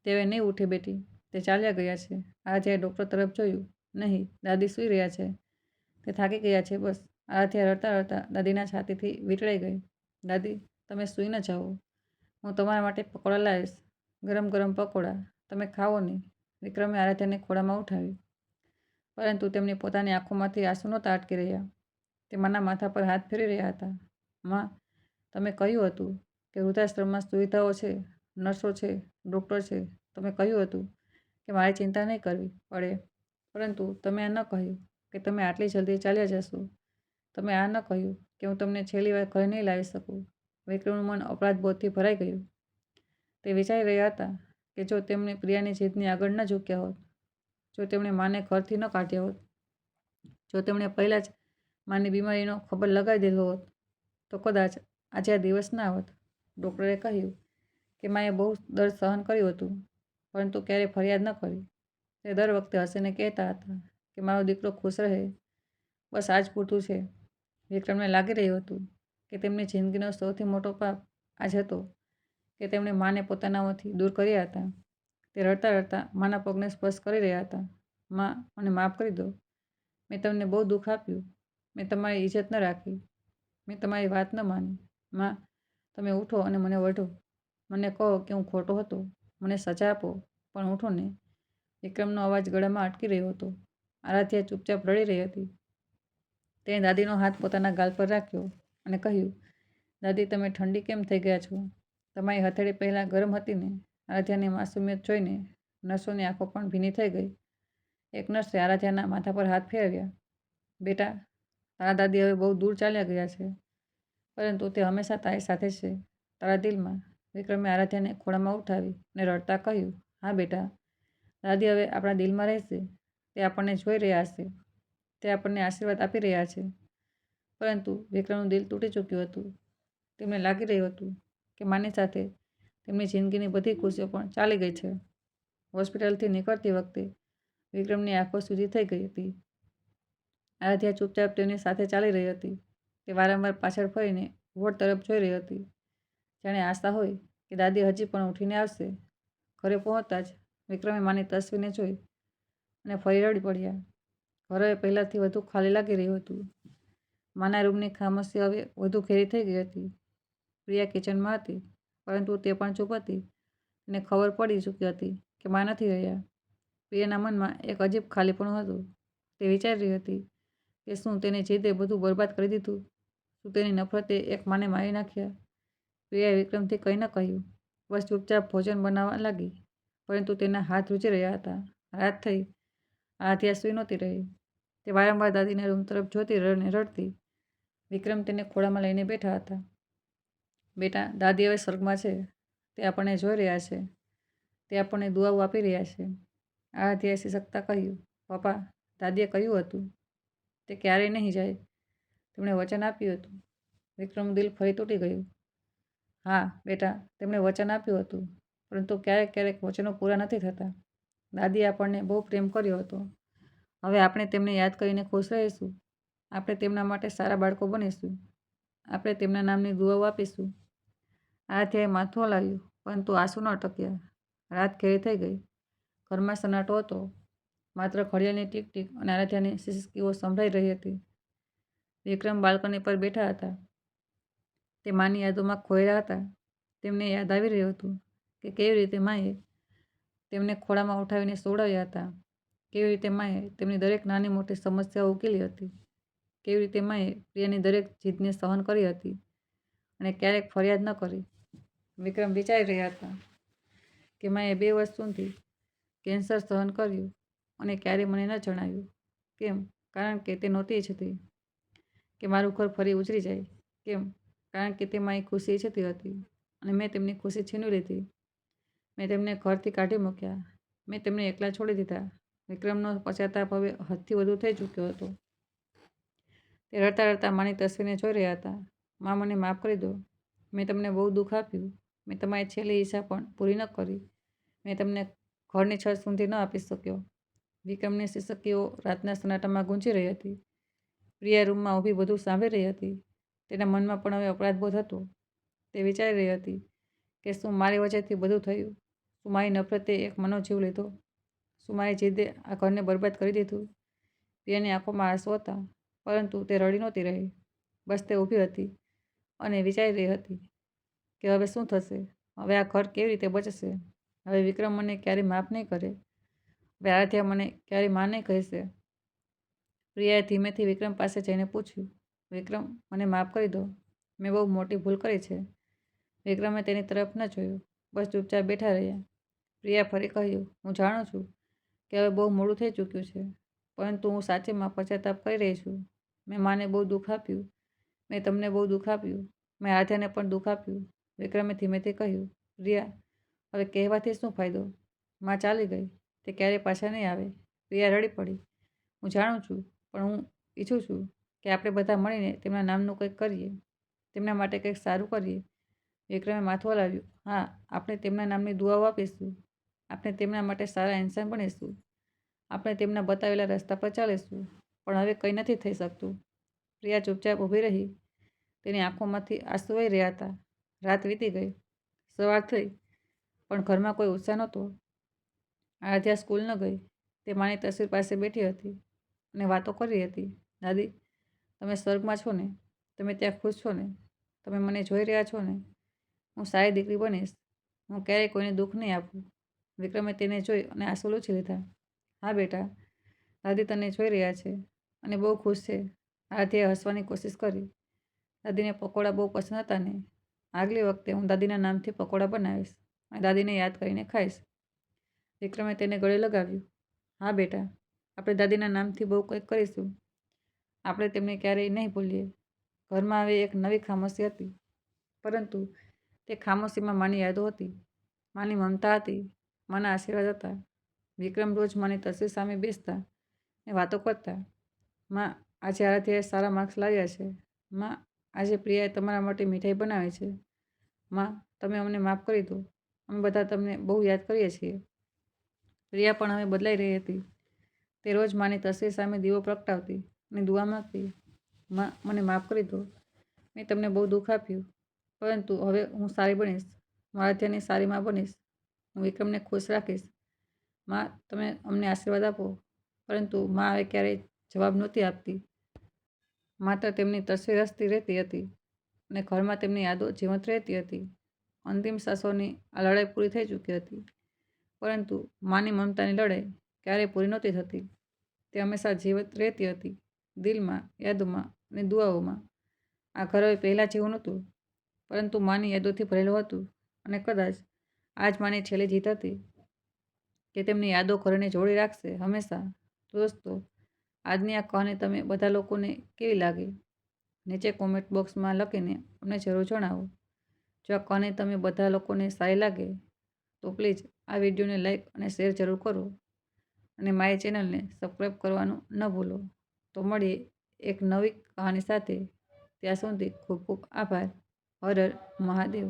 તે હવે નહીં ઉઠે બેટી. તે ચાલ્યા ગયા છે. આરાધ્યાએ ડૉક્ટર તરફ જોયું. નહીં, દાદી સૂઈ રહ્યા છે. તે થાકી ગયા છે બસ. આરાધ્યા રડતા રડતા દાદીના છાતીથી વીંટળાઈ ગઈ. દાદી, તમે સૂઈ ન જાઓ. હું તમારા માટે પકોડા લાવીશ. ગરમ ગરમ પકોડા. તમે ખાઓ ને. વિક્રમે આરાધ્યાને ખોળામાં ઉઠાવી. પરંતુ તેમની પોતાની આંખોમાંથી આંસુ નહોતા અટકી રહ્યા. તે માના માથા પર હાથ ફેરવી રહ્યા હતા. માં, તમે કહ્યું હતું કે વૃદ્ધાશ્રમમાં સુવિધાઓ છે, નર્સો છે, ડૉક્ટર છે. તમે કહ્યું હતું કે મારી ચિંતા નહીં કરવી પડે. પરંતુ તમે આ ન કહ્યું કે તમે આટલી જલ્દી ચાલ્યા જશો. તમે આ ન કહ્યું કે હું તમને છેલ્લી વાર ઘરે નહીં લાવી શકું. વિક્રમનું મન અપરાધ બોધથી ભરાઈ ગયું. તે વિચારી રહ્યા હતા કે જો તેમણે પ્રિયાની જીદની આગળ ન ઝૂક્યા હોત, જો તેમણે માને ઘરથી ન કાઢ્યા હોત, જો તેમણે પહેલાં જ માની બીમારીનો ખબર લગાવી દીધો હોત તો કદાચ આજે આ દિવસ ના આવત. ડૉક્ટરે કહ્યું કે માએ બહુ દર્દ સહન કર્યું હતું, પરંતુ ક્યારેય ફરિયાદ ન કરી. તે દર વખતે હસીને કહેતા હતા કે મારો દીકરો ખુશ રહે, બસ આજ પૂરતું છે. વિક્રમને લાગી રહ્યું હતું કે તેમની જિંદગીનો સૌથી મોટો પાપ આજ હતો કે તેમણે માને પોતાનામાંથી દૂર કર્યા હતા. તે રડતા રડતા માના પગને સ્પર્શ કરી રહ્યા હતા. માં, મને માફ કરી દો. મેં તમને બહુ દુઃખ આપ્યું. મેં તમારી ઇજ્જત ન રાખી. મેં તમારી વાત ન માની. માં, તમે ઉઠો અને મને વઢો. મને કહો કે હું ખોટો હતો. મને સજા આપો, પણ ઉઠો ને. વિક્રમનો અવાજ ગળામાં અટકી રહ્યો હતો. આરાધ્યા ચૂપચાપ રડી રહી હતી. તેણે દાદીનો હાથ પોતાના ગાલ પર રાખ્યો અને કહ્યું, દાદી, તમે ઠંડી કેમ થઈ ગયા છો? તમારી હથેળી પહેલાં ગરમ હતી ને? આરાધ્યાની માસુમિયત જોઈને નર્સોની આંખો પણ ભીની થઈ ગઈ. એક નર્સે આરાધ્યાના માથા પર હાથ ફેરવ્યા. બેટા, તારા દાદી હવે બહુ દૂર ચાલ્યા ગયા છે, પરંતુ તે હંમેશા તારી સાથે છે, તારા દિલમાં. વિક્રમે આરાધ્યાને ખોળામાં ઉઠાવી અને રડતા કહ્યું, હા બેટા, દાદી હવે આપણા દિલમાં રહેશે. તે આપણને જોઈ રહ્યા હશે, તે આપણને આશીર્વાદ આપી રહ્યા છે. પરંતુ વિક્રમનું દિલ તૂટી ચૂક્યું હતું. તેમને લાગી રહ્યું હતું કે માની સાથે તેમની જિંદગીની બધી ખુશીઓ પણ ચાલી ગઈ છે. હોસ્પિટલથી નીકળતી વખતે વિક્રમની આંખો સૂજી થઈ ગઈ હતી. આરાધ્યા ચૂપચાપ તેની સાથે ચાલી રહી હતી. તે વારંવાર પાછળ ફરીને વોર્ડ તરફ જોઈ રહી હતી, જાણે આશા હોય કે દાદી હજી પણ ઉઠીને આવશે. ઘરે પહોંચતા જ વિક્રમે માની તસવીરને જોઈ અને ફરી રડી પડ્યા. ઘર હવે પહેલાંથી વધુ ખાલી લાગી રહ્યું હતું. માના રૂમની ખામોશી હવે વધુ ઘેરી થઈ ગઈ હતી. પ્રિયા કિચનમાં હતી, પરંતુ તે પણ ચૂપ હતી. તેને ખબર પડી ચૂકી હતી કે મા નથી રહ્યા. પ્રિયાના મનમાં એક અજીબ ખાલીપણું હતું. તે વિચારી રહી હતી કે શું તેની જીદે બધું બરબાદ કરી દીધું? શું તેની નફરતે એક માને મારી નાખ્યા? પ્રિયાએ વિક્રમથી કંઈ ન કહ્યું, બસ ચૂપચાપ ભોજન બનાવવા લાગી. પરંતુ તેના હાથ રૂજી રહ્યા હતા. રાત થઈ, આરાધ્યા સૂઈ નહોતી રહી. તે વારંવાર દાદીના રૂમ તરફ જોતી અને રડતી. વિક્રમ તેને ખોળામાં લઈને બેઠા હતા. બેટા, દાદી હવે સ્વર્ગમાં છે. તે આપણને જોઈ રહ્યા છે. તે આપણને દુઆઓ આપી રહ્યા છે. આરાધ્યાએ સિસકતા કહ્યું, પપ્પા, દાદીએ કહ્યું હતું તે ક્યારેય નહીં જાય. તેમણે વચન આપ્યું હતું. વિક્રમનું દિલ ફરી તૂટી ગયું. હા બેટા, તેમણે વચન આપ્યું હતું, પરંતુ ક્યારેક ક્યારેક વચનો પૂરા નથી થતા. દાદીએ આપણને બહુ પ્રેમ કર્યો હતો. હવે આપણે તેમને યાદ કરીને ખુશ રહીશું. આપણે તેમના માટે સારા બાળકો બનીશું. આપણે તેમના નામની દુઆઓ આપીશું. આરાધ્યાએ માથું હલાવ્યું, પરંતુ આંસુ ન અટક્યા. રાત ઘેરી થઈ ગઈ. ઘરમાં સન્નાટો હતો. માત્ર ઘડિયાળની ટીક ટીક અને આરાધ્યાની સિસકીઓ સંભળાઈ રહી હતી. વિક્રમ બાલ્કની પર બેઠા હતા. તે માની યાદોમાં ખોયેલા હતા. તેમને યાદ આવી રહ્યું હતું કે કેવી રીતે માએ તેમને ખોળામાં ઉઠાવીને સોવડાવ્યા હતા. કેવી રીતે માએ તેમની દરેક નાની મોટી સમસ્યાઓ ઉકેલી હતી. કેવી રીતે માએ પ્રિયાની દરેક જીદને સહન કરી હતી અને ક્યારેક ફરિયાદ ન કરી. વિક્રમ વિચારી રહ્યા હતા કે માએ 2 વર્ષ સુધી કેન્સર સહન કર્યું અને ક્યારેય મને ન જણાવ્યું. કેમ? કારણ કે તે નહોતી ઈચ્છતી કે મારું ઘર ફરી ઉજળી જાય. કેમ? કારણ કે તે મારી ખુશી ઈચ્છતી હતી અને મેં તેમની ખુશી છીનવી લીધી. મેં તેમને ઘરથી કાઢી મૂક્યા. મેં તેમને એકલા છોડી દીધા. વિક્રમનો પશ્ચાતાપ હવે હદથી વધુ થઈ ચૂક્યો હતો. તે રડતા રડતા માની તસવીરને જોઈ રહ્યા હતા. માં, મને માફ કરી દો. મેં તમને બહુ દુઃખ આપ્યું. મેં તમારી છેલ્લી ઈચ્છા પણ પૂરી ન કરી. મેં તમને ઘરની છત સુધી ન આપી શક્યો. વિક્રમની સિસકીઓ રાતના સન્નાટામાં ગૂંજી રહી હતી. પ્રિયા રૂમમાં ઊભી બધું સાંભળી રહી હતી. તેના મનમાં પણ હવે અપરાધબોધ હતો. તે વિચારી રહી હતી કે શું મારી વજહથી બધું થયું? શું મારી નફરતે એક મનનો જીવ લીધો? શું મારી જીદે આ ઘરને બરબાદ કરી દીધું? પ્રિયાની આંખોમાં આંસુ હતા, પરંતુ તે રડી નહોતી રહી. બસ તે ઊભી હતી અને વિચારી રહી હતી કે હવે શું થશે? હવે આ ઘર કેવી રીતે બચશે? હવે વિક્રમ મને ક્યારેય માફ નહીં કરે. હવે આરાધ્યા મને ક્યારેય માં નહીં કહેશે. પ્રિયાએ ધીમેથી વિક્રમ પાસે જઈને પૂછ્યું, વિક્રમ, મને માફ કરી દો. મેં બહુ મોટી ભૂલ કરી છે. વિક્રમે તેની તરફ ન જોયું, બસ ચૂપચાપ બેઠા રહ્યા. પ્રિયા ફરી કહ્યું, હું જાણું છું કે હવે બહુ મોડું થઈ ચૂક્યું છે, પરંતુ હું સાચેમાં પશ્ચાતાપ કરી રહી છું. મેં માને બહુ દુઃખ આપ્યું. મેં તમને બહુ દુઃખ આપ્યું. મેં આરાધ્યાને પણ દુઃખ આપ્યું. વિક્રમે ધીમેથી કહ્યું, પ્રિયા, હવે કહેવાથી શું ફાયદો? માં ચાલી ગઈ, તે ક્યારેય પાછા નહીં આવે. પ્રિયા રડી પડી. હું જાણું છું, પણ હું ઈચ્છું છું કે આપણે બધા મળીને તેમના નામનું કંઈક કરીએ, તેમના માટે કંઈક સારું કરીએ. વિક્રમે માથું હલાવ્યું. હા, આપણે તેમના નામની દુઆઓ આપીશું. આપણે તેમના માટે સારા ઇન્સાન બનીશું. આપણે તેમના બતાવેલા રસ્તા પર ચાલીશું. પણ હવે કંઈ નથી થઈ શકતું. પ્રિયા ચૂપચાપ ઊભી રહી. તેની આંખોમાંથી આંસુ વહી રહ્યા હતા. રાત વીતી ગઈ. સવાર થઈ, પણ ઘરમાં કોઈ ઉત્સાહ નહોતો. આરાધ્યા સ્કૂલ ન ગઈ. તે માની તસવીર પાસે બેઠી હતી અને વાતો કરી હતી. દાદી, તમે સ્વર્ગમાં છો ને? તમે ત્યાં ખુશ છો ને? તમે મને જોઈ રહ્યા છો ને? હું સારી દીકરી બનીશ. હું ક્યારેય કોઈને દુઃખ નહીં આપું. વિક્રમે તેને જોઈ અને આંસુ લૂછી લીધા. હા બેટા, દાદી તને જોઈ રહ્યા છે અને બહુ ખુશ છે. આરાધ્યાએ હસવાની કોશિશ કરી. દાદીને પકોડા બહુ પસંદ હતા ને? આગલી વખતે હું દાદીના નામથી પકોડા બનાવીશ અને દાદીને યાદ કરીને ખાઈશ. વિક્રમે તેને ગળે લગાવ્યું. હા બેટા, આપણે દાદીના નામથી બહુ કંઈક કરીશું. આપણે તેમને ક્યારેય નહીં ભૂલીએ. ઘરમાં હવે એક નવી ખામોશી હતી, પરંતુ તે ખામોશીમાં માની યાદો હતી, માની મમતા હતી, માના આશીર્વાદ હતા. વિક્રમ રોજ માની તસવીર સામે બેસતા ને વાતો કરતા. માં, આજે આરાધ્યાએ સારા માર્ક્સ લાવ્યા છે. માં, આજે પ્રિયાએ તમારા માટે મીઠાઈ બનાવી છે. માં, તમે અમને માફ કરી દો. અમે બધા તમને બહુ યાદ કરીએ છીએ. પ્રિયા પણ હવે બદલાઈ રહી હતી. તે રોજ માની તસવીર સામે દીવો પ્રગટાવતી અને દુઆ માંગતી. માં, મને માફ કરી દો. મેં તમને બહુ દુઃખ આપ્યું, પરંતુ હવે હું સારી બનીશ. હું આરાધ્યાની સારી માં બનીશ. હું વિક્રમને ખુશ રાખીશ. માં, તમે અમને આશીર્વાદ આપો. પરંતુ માં હવે ક્યારેય જવાબ નહોતી આપતી. માત્ર તેમની તસવીર હસતી રહેતી હતી અને ઘરમાં તેમની યાદો જીવંત રહેતી હતી. અંતિમ શ્વાસોની આ લડાઈ પૂરી થઈ ચૂકી હતી, પરંતુ માની મમતાની લડાઈ ક્યારેય પૂરી નહોતી થતી. તે હંમેશા જીવંત રહેતી હતી, દિલમાં, યાદોમાં અને દુઆઓમાં. આ ઘર હવે પહેલાં જેવું નહોતું, પરંતુ માની યાદોથી ભરેલું હતું અને કદાચ આજ માની છેલ્લી જીત હતી કે તેમની યાદો ઘરને જોડી રાખશે હંમેશા. દોસ્તો, આજની આ કહાની તમે બધા લોકોને કેવી લાગી? નીચે કોમેન્ટ બોક્સમાં લખીને અમને જરૂર જણાવો. જો આ કહાની તમે બધા લોકોને સારી લાગે તો પ્લીઝ આ વિડીયોને લાઈક અને શેર જરૂર કરો અને મારી ચેનલને સબસ્ક્રાઈબ કરવાનું ન ભૂલો. તો મળીએ એક નવી કહાની સાથે. ત્યાં સુધી ખૂબ ખૂબ આભાર. હર હર મહાદેવ.